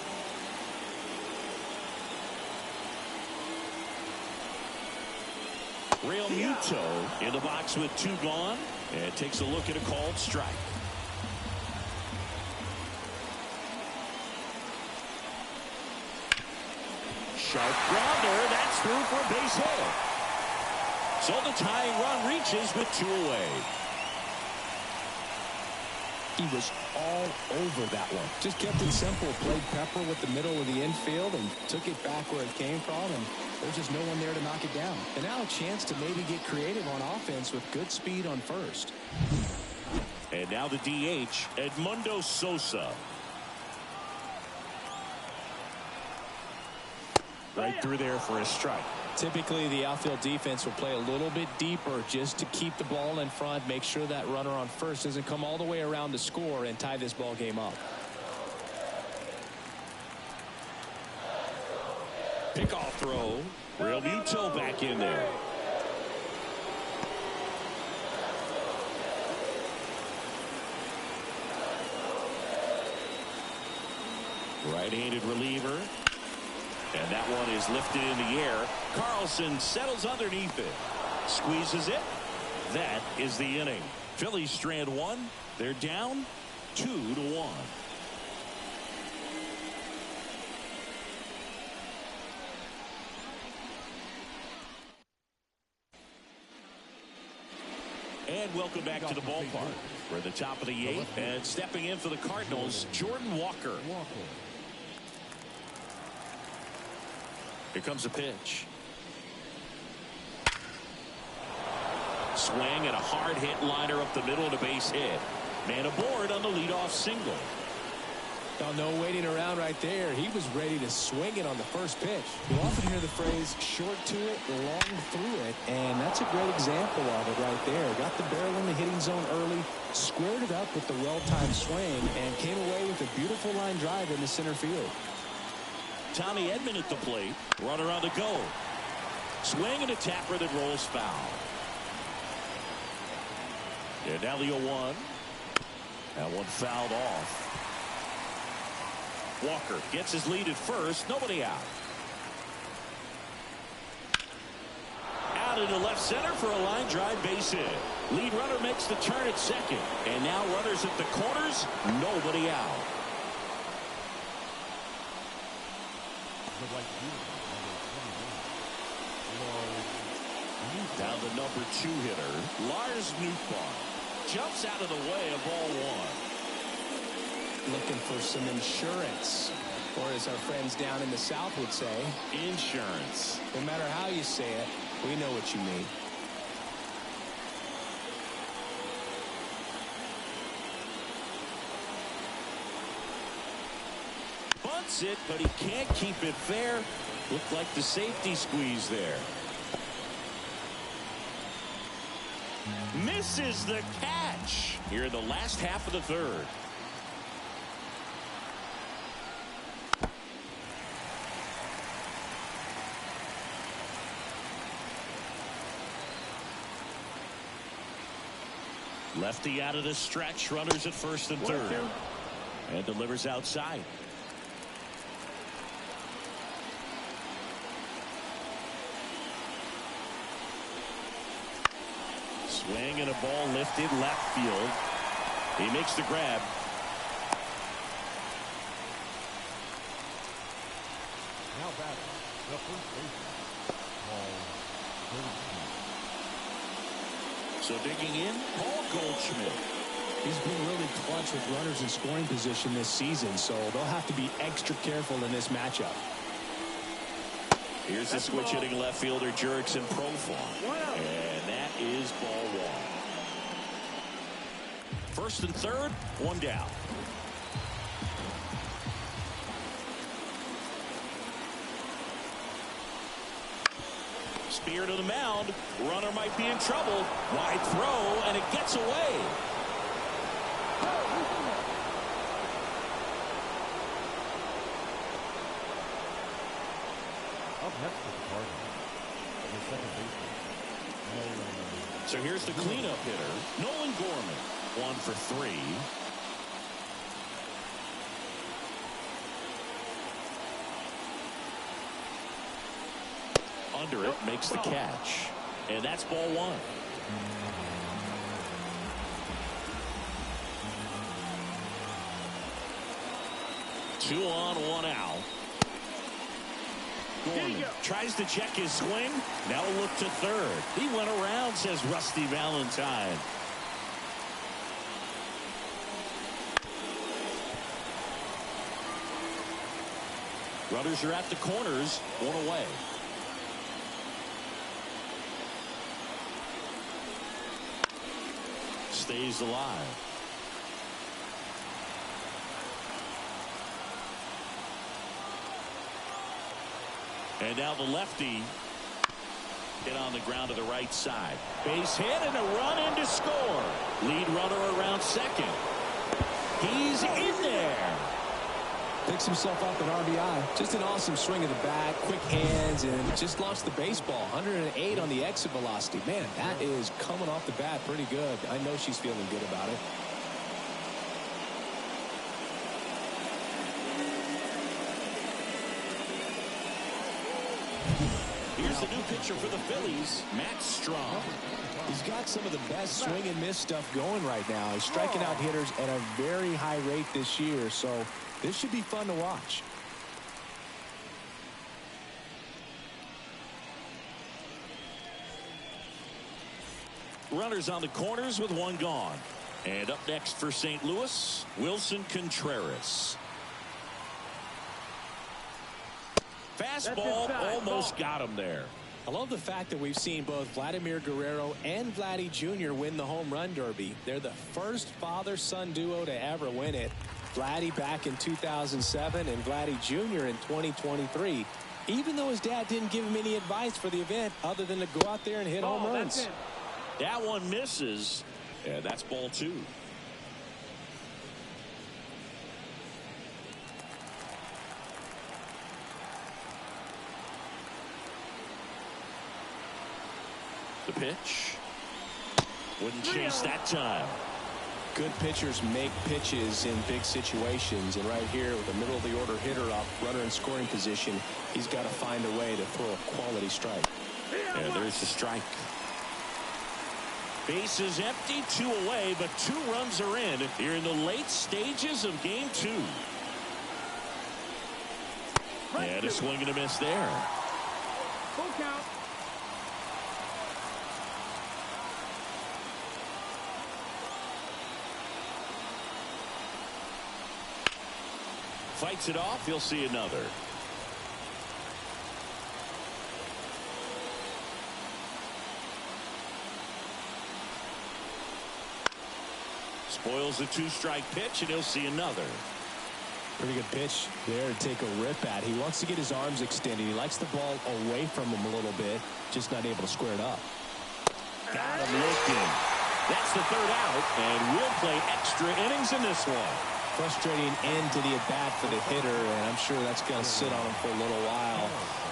Real Muto in the box with 2 gone, and takes a look at a called strike. Sharp grounder, that's through for a base hit. So the tying run reaches with 2 away. He was all over that one. Just kept it simple. Played pepper with the middle of the infield and took it back where it came from. And there's just no one there to knock it down. And now a chance to maybe get creative on offense with good speed on first. And now the DH, Edmundo Sosa. Right through there for a strike. Typically, the outfield defense will play a little bit deeper just to keep the ball in front, make sure that runner on first doesn't come all the way around to score and tie this ball game up. Pickoff throw. Real Muto back in there. Right-handed reliever. And that one is lifted in the air. Carlson settles underneath it. Squeezes it. That is the inning. Phillies strand one. They're down 2-1. And welcome back to the ballpark. We're at the top of the 8th, and stepping in for the Cardinals, Jordan Walker. Here comes a pitch. Swing and a hard hit liner up the middle of the base hit. Man aboard on the leadoff single. Oh, no waiting around right there. He was ready to swing it on the first pitch. You often hear the phrase short to it, long through it, and that's a great example of it right there. Got the barrel in the hitting zone early, squared it up with the well-timed swing, and came away with a beautiful line drive in the center field. Tommy Edman at the plate. Runner on the go. Swing and a tapper that rolls foul. And now the 0-1. That one fouled off. Walker gets his lead at first. Nobody out. Out into left center for a line drive base hit. Lead runner makes the turn at second. And now runners at the corners. Nobody out. Down the number 2 hitter, Lars Nootbaar. Jumps out of the way of ball 1. Looking for some insurance, or as our friends down in the South would say, insurance. No matter how you say it, we know what you mean. Bunts it, but he can't keep it fair. Looked like the safety squeeze there. Misses the catch here in the last half of the 3rd. Lefty out of the stretch. Runners at first and third. And delivers outside. Swing and a ball lifted left field. He makes the grab. Now batting, the first baseman, Paul Goldschmidt. So digging in, Paul Goldschmidt. He's been really clutch with runners in scoring position this season, so they'll have to be extra careful in this matchup. Here's the switch hitting left fielder Jurickson Profar. And that is ball 1. First and third, 1 down. Spear to the mound. Runner might be in trouble. Wide throw, and it gets away. Up next for the Cardinals, the second baseman, Nolan. So here's the cleanup hitter, Nolan Gorman. 1 for 3. Under it, makes the catch. And that's ball 1. Two on, 1 out. Gorman tries to check his swing. Now a look to third. He went around, says Rusty Valentine. Runners are at the corners, 1 away. Stays alive. And now the lefty hit on the ground to the right side. Base hit and a run in to score. Lead runner around second. He's in there. Picks himself up an RBI. Just an awesome swing of the bat, quick hands, and just launched the baseball. 108 on the exit velocity. Man, that is coming off the bat pretty good. I know she's feeling good about it. Here's the new pitcher for the Phillies, Matt Strong. He's got some of the best swing and miss stuff going right now. He's striking out hitters at a very high rate this year, so this should be fun to watch. Runners on the corners with one gone. And up next for St. Louis, Wilson Contreras. Fastball almost got him there. I love the fact that we've seen both Vladimir Guerrero and Vladdy Jr. win the home run derby. They're the first father-son duo to ever win it. Vladdy back in 2007 and Vladdy Jr. in 2023. Even though his dad didn't give him any advice for the event other than to go out there and hit home runs. That one misses. Yeah, that's ball 2. The pitch. Wouldn't chase that time. Good pitchers make pitches in big situations, and right here with the middle of the order hitter up, runner in scoring position, he's got to find a way to throw a quality strike. And there's the strike. Bases empty, 2 away, but 2 runs are in here in the late stages of game 2. And a swing and a miss there. Full count. Fights it off. He'll see another. Spoils the 2-strike pitch, and he'll see another. Pretty good pitch there to take a rip at. He wants to get his arms extended. He likes the ball away from him a little bit, just not able to square it up. Got him looking. That's the 3rd out, and we'll play extra innings in this one. Frustrating end to the at-bat for the hitter, and I'm sure that's going to sit on him for a little while.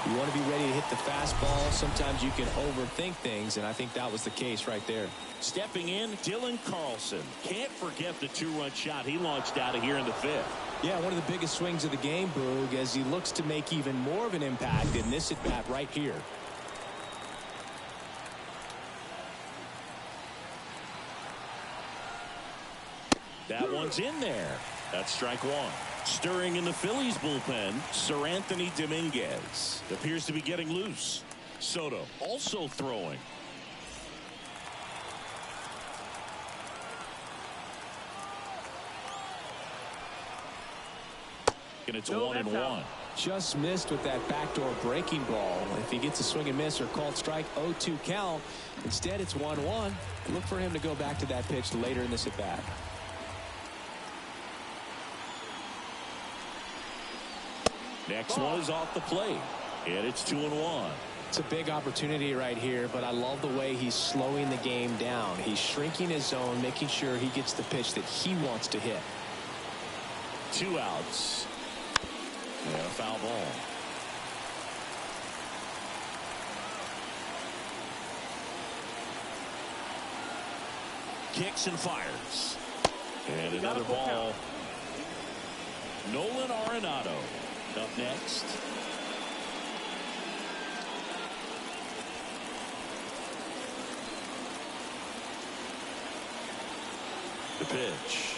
You want to be ready to hit the fastball. Sometimes you can overthink things, and I think that was the case right there. Stepping in, Dylan Carlson. Can't forget the 2-run shot he launched out of here in the 5th. Yeah, one of the biggest swings of the game, Boog, as he looks to make even more of an impact in this at-bat right here. That one's in there. That's strike 1. Stirring in the Phillies bullpen, Sir Anthony Dominguez appears to be getting loose. Soto also throwing. And it's 1-1. Just missed with that backdoor breaking ball. If he gets a swing and miss or called strike, 0-2 count. Instead, it's 1-1. Look for him to go back to that pitch later in this at bat. Next one is off the plate, and it's 2-1. It's a big opportunity right here, but I love the way he's slowing the game down. He's shrinking his zone, making sure he gets the pitch that he wants to hit. 2 outs. And a foul ball. Kicks and fires. And another ball. Nolan Arenado up next. The pitch.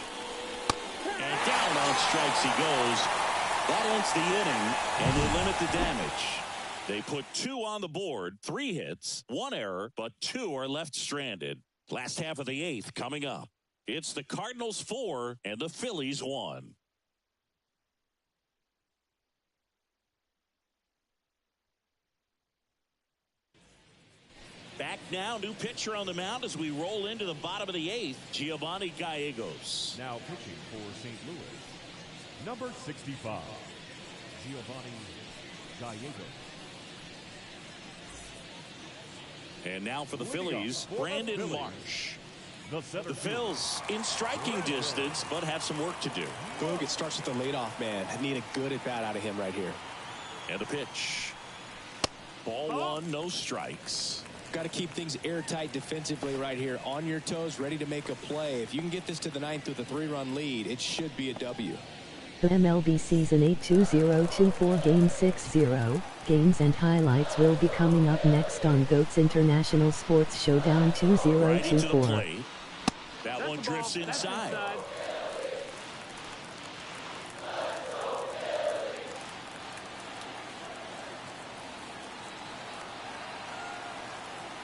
And down on strikes he goes. That ends the inning, and they limit the damage. They put 2 on the board, 3 hits, 1 error, but 2 are left stranded. Last half of the 8th coming up. It's the Cardinals 4 and the Phillies 1. Back now, new pitcher on the mound as we roll into the bottom of the 8th, Giovanni Gallegos. Now pitching for St. Louis, number 65, Giovanni Gallegos. And now for the Phillies, Brandon Marsh. The center The Phils in striking distance, but have some work to do. Boog, it starts with the leadoff man. I need a good at-bat out of him right here. And the pitch. Ball one, no strikes. Got to keep things airtight defensively right here. On your toes, ready to make a play. If you can get this to the ninth with a 3-run lead, it should be a W. The MLB Season 8-2024 Game 6-0 games and highlights will be coming up next on GOAT's International Sports Showdown 2024. Right that one drifts inside.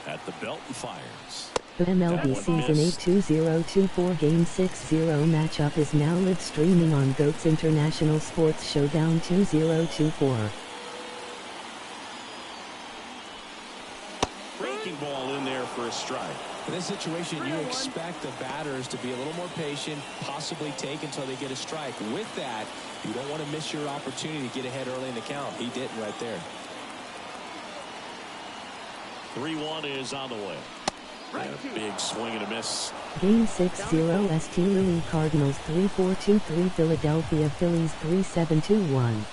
At the belt and fires. The MLB Season 8-2024 Game 6-0 matchup is now live streaming on GOAT's International Sports Showdown 2024. Breaking ball in there for a strike. In this situation, you expect the batters to be a little more patient, possibly take until they get a strike. With that, you don't want to miss your opportunity to get ahead early in the count. He didn't right there. 3-1 is on the way. And a big swing and a miss. Game 6-0 St. Louis Cardinals 3-4-2-3 Philadelphia Phillies 3-7-2-1.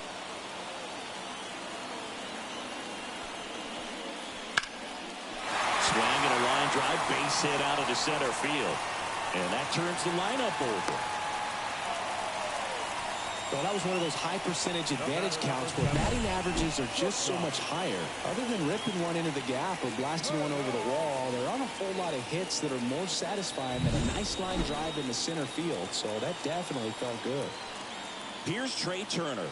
Swing and a line drive, base hit out into center field. And that turns the lineup over. Well, that was one of those high percentage advantage counts where batting averages are just so much higher. Other than ripping one into the gap or blasting one over the wall, there aren't a whole lot of hits that are more satisfying than a nice line drive in the center field. So that definitely felt good. Here's Trey Turner.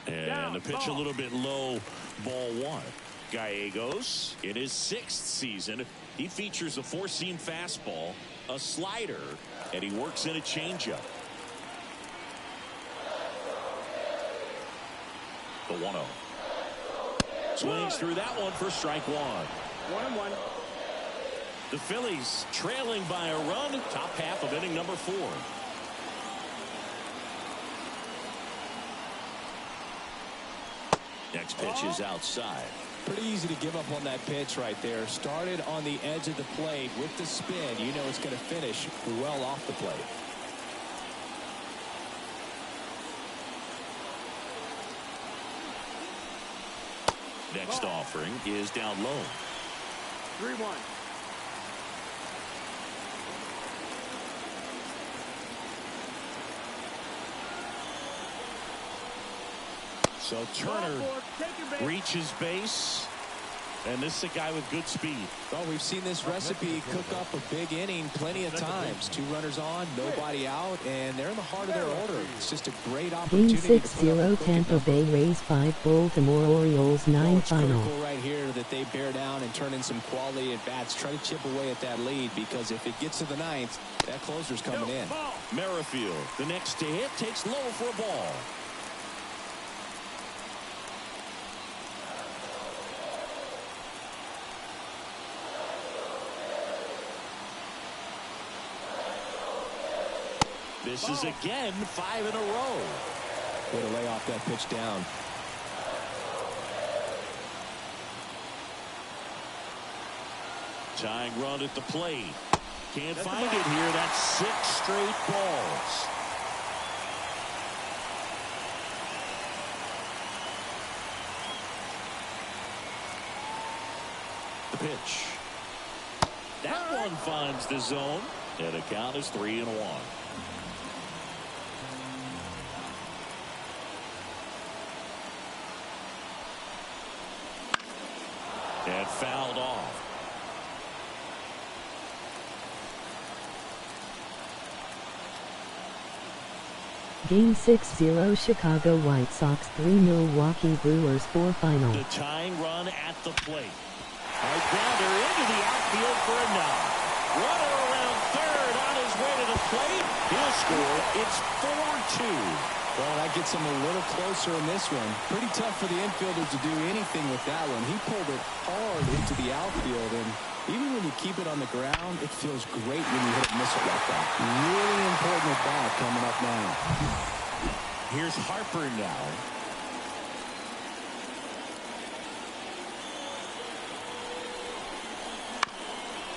And the pitch a little bit low, ball one. Gallegos in his 6th season. He features a 4-seam fastball, a slider, and he works in a changeup. The 1-0. Swings through that one for strike one. 1-1. The Phillies trailing by a run, top half of inning number 4. Next pitch is outside. Pretty easy to give up on that pitch right there. Started on the edge of the plate with the spin. You know it's going to finish well off the plate. Next offering is down low. 3-1. So Turner reaches base, and this is a guy with good speed. Well, we've seen this recipe cook up a big inning plenty of times. 2 runners on, nobody out, and they're in the heart of their order. It's just a great opportunity. Game 6-0 Tampa Bay Rays 5 Baltimore Orioles 9 final. Critical right here that they bear down and turn in some quality at bats. Try to chip away at that lead, because if it gets to the 9th, that closer's coming in. Merrifield, the next to hit, takes low for a ball. This is again 5 in a row. Way to lay off that pitch down. Tying run at the plate. Can't find it here. That's 6 straight balls. The pitch. That one finds the zone. And the count is 3-1. And fouled off. Game 6-0 Chicago White Sox 3 Milwaukee Brewers 4 final. The tying run at the plate. High grounder into the outfield for a knock. Runner around third on his way to the plate. He'll score. It's 4-2. Well, that gets him a little closer in this one. Pretty tough for the infielder to do anything with that one. He pulled it hard into the outfield, and even when you keep it on the ground, it feels great when you hit a missile like that. Really important at bat coming up now. Here's Harper now.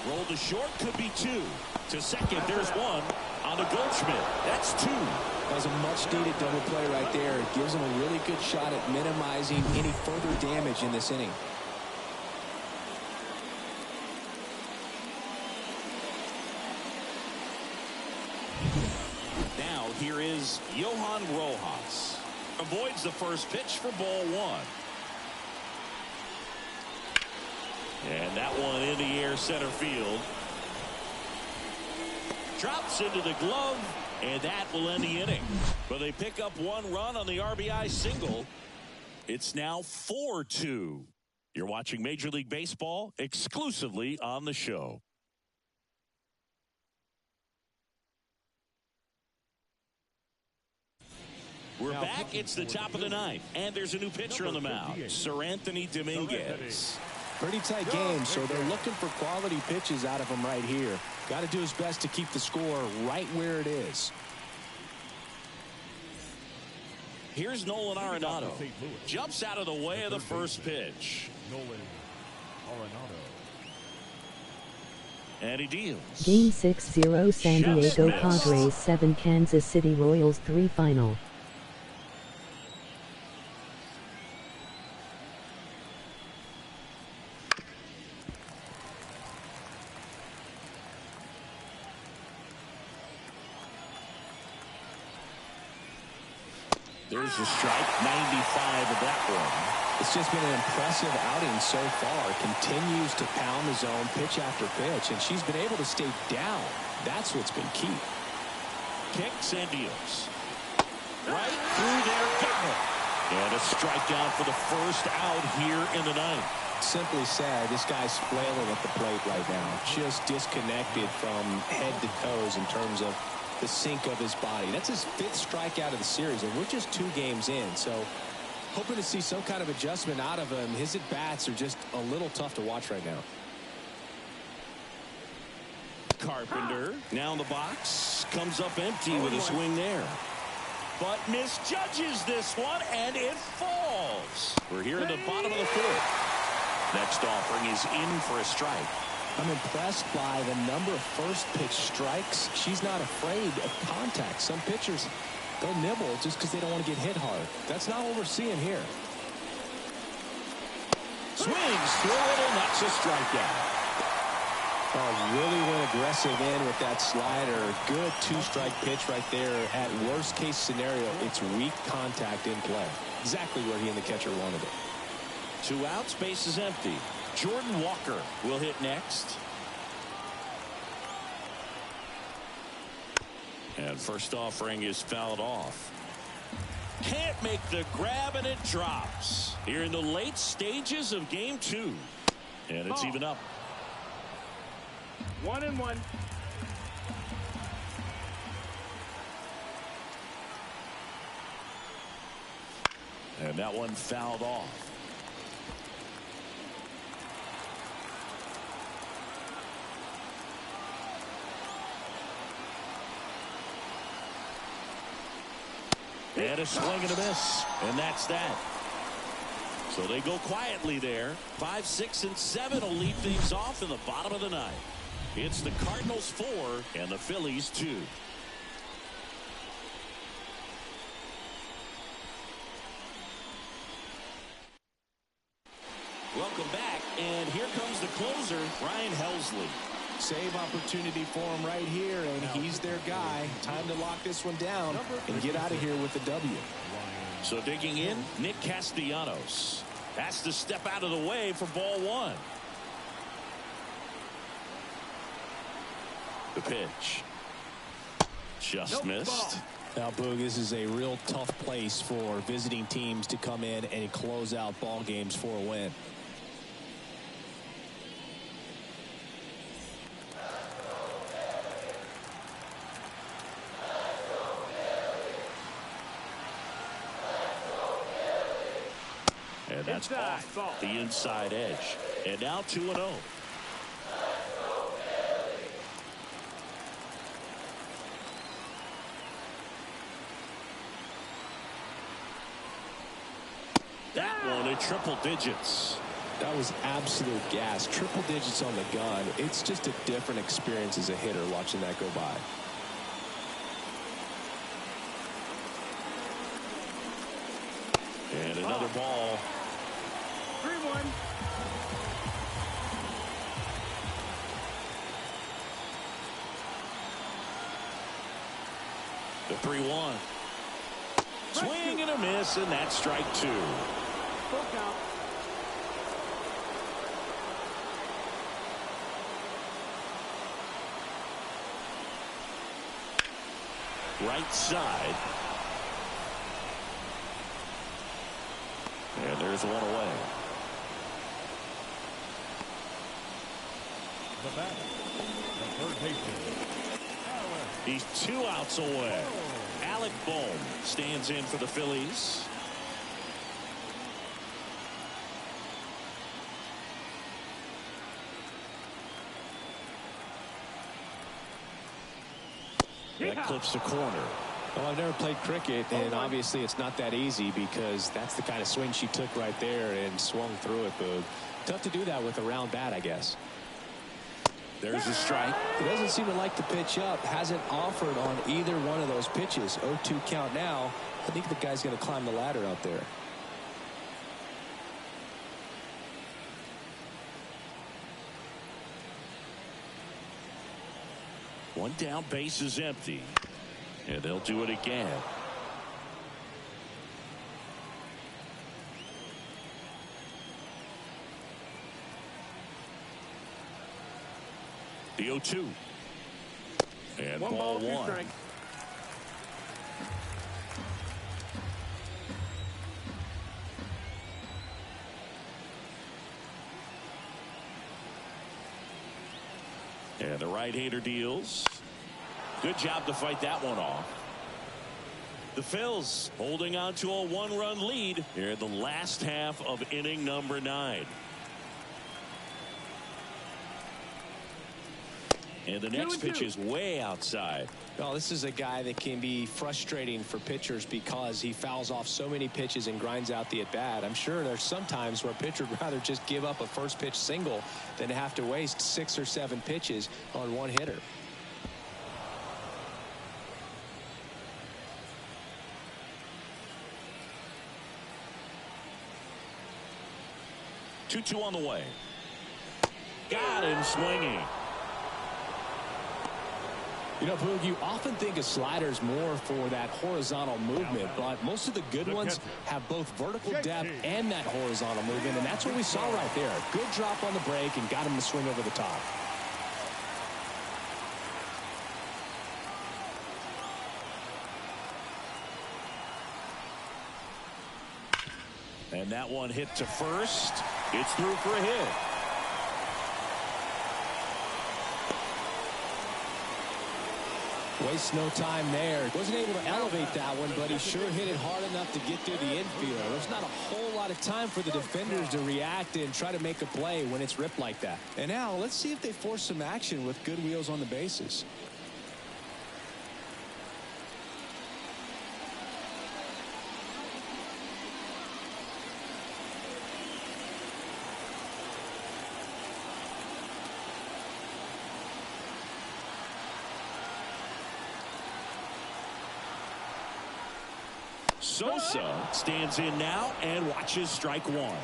Roll to short, could be 2. To second, there's 1 on the Goldschmidt. That's 2. That was a much-needed double play right there. It gives them a really good shot at minimizing any further damage in this inning. Now here is Johan Rojas. Avoids the first pitch for ball 1. And that one in the air center field. Drops into the glove, and that will end the inning. But they pick up 1 run on the RBI single. It's now 4-2. You're watching Major League Baseball exclusively on the show. We're back. It's the top of the 9th, and there's a new pitcher on the mound, Sir Anthony Dominguez. Pretty tight game, so they're looking for quality pitches out of him right here. Got to do his best to keep the score right where it is. Here's Nolan Arenado. Jumps out of the way of the first pitch. Nolan Arenado. And he deals. Game 6-0 San Diego Padres 7 Kansas City Royals 3 final. There's a strike, 95 of that one. It's just been an impressive outing so far. Continues to pound the zone pitch after pitch, and she's been able to stay down. That's what's been key. Kicks and deals. Right through there, got it. And a strikeout for the first out here in the 9th. Simply said, this guy's flailing at the plate right now. Just disconnected from head to toes in terms of the sink of his body. That's his 5th strikeout of the series, and we're just 2 games in. So hoping to see some kind of adjustment out of him. His at-bats are just a little tough to watch right now. Carpenter now in the box. Comes up empty with a swing there. But misjudges this one, and it falls. We're here in the bottom of the 4th. Next offering is in for a strike. I'm impressed by the number of first pitch strikes. She's not afraid of contact. Some pitchers, they'll nibble just because they don't want to get hit hard. That's not what we're seeing here. Swings through it, and that's a strikeout. Oh, really went aggressive in with that slider. Good 2-strike pitch right there. At worst case scenario, it's weak contact in play. Exactly where he and the catcher wanted it. 2 outs, base is empty. Jordan Walker will hit next. And first offering is fouled off. Can't make the grab, and it drops. Here in the late stages of game 2. And it's even up. 1-1. And that one fouled off. And a swing and a miss. And that's that. So they go quietly there. 5, 6, and 7 will lead things off in the bottom of the 9th. It's the Cardinals 4 and the Phillies 2. Welcome back, and here comes the closer, Ryan Helsley. Save opportunity for him right here, and he's their guy. Time to lock this one down and get out of here with the W. So digging in, Nick Castellanos has to step out of the way for ball 1. The pitch. Just missed. Now, Boog, this is a real tough place for visiting teams to come in and close out ball games for a win. And that's off the inside edge. And now 2-0. That one in triple digits. That was absolute gas. Triple digits on the gun. It's just a different experience as a hitter watching that go by. And another ball. 3-1. The 3-1. Swing and a miss, and that's strike 2. Full count. Right side. And there's one away. The batter, the third baseman. He's 2 outs away. Alec Bohm stands in for the Phillies. That clips the corner. Well, I've never played cricket, and obviously it's not that easy because that's the kind of swing she took right there and swung through it. But tough to do that with a round bat, I guess. There's a strike. He doesn't seem to like the pitch up. Hasn't offered on either one of those pitches. 0-2 count now. I think the guy's going to climb the ladder out there. One down, base is empty. And they'll do it again. The 0-2. And ball 1. Strike. And the right-hander deals. Good job to fight that one off. The Phils holding on to a 1-run lead here in the last half of inning number 9. And the next pitch is way outside. Well, this is a guy that can be frustrating for pitchers because he fouls off so many pitches and grinds out the at-bat. I'm sure there's some times where a pitcher would rather just give up a first pitch single than have to waste 6 or 7 pitches on one hitter. Two on the way. Got him swinging. You know, Boog, you often think of sliders more for that horizontal movement, but most of the good ones have both vertical depth and that horizontal movement, and that's what we saw right there. Good drop on the break and got him to swing over the top. And that one hit to first. It's through for a hit. Wastes no time there. Wasn't able to elevate that one, but he sure hit it hard enough to get through the infield. There's not a whole lot of time for the defenders to react and try to make a play when it's ripped like that. And now let's see if they force some action with good wheels on the bases. Sosa stands in now and watches strike 1.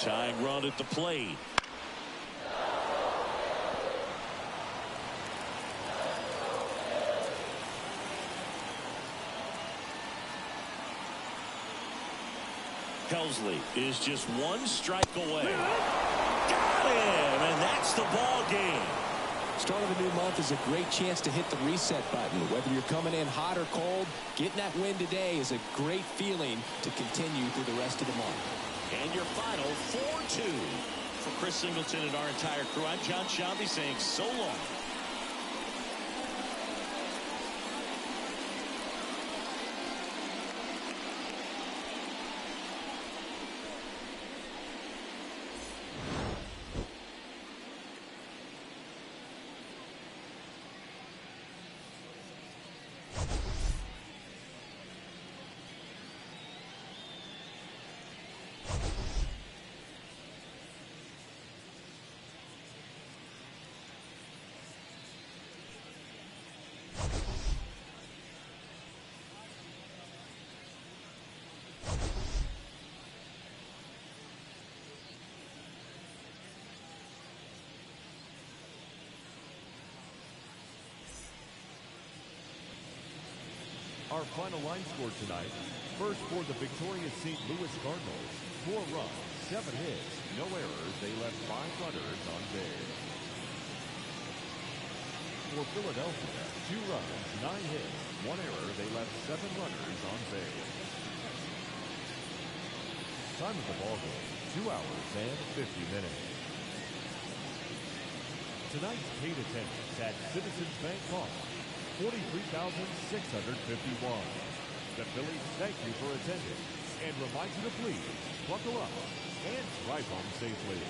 Tying run at the plate. Helsley is just 1 strike away. Got him, and that's the ball game. Start of a new month is a great chance to hit the reset button. Whether you're coming in hot or cold, getting that win today is a great feeling to continue through the rest of the month. And your final 4-2. For Chris Singleton and our entire crew, I'm John Shambi saying so long. Our final line score tonight. First for the victorious St. Louis Cardinals. 4 runs, 7 hits, no errors. They left 5 runners on base. For Philadelphia, 2 runs, 9 hits, 1 error. They left 7 runners on base. Time of the ball game, 2 hours and 50 minutes. Tonight's paid attendance at Citizens Bank Park, 43,651. The Phillies thank you for attending and remind you to please buckle up and drive home safely.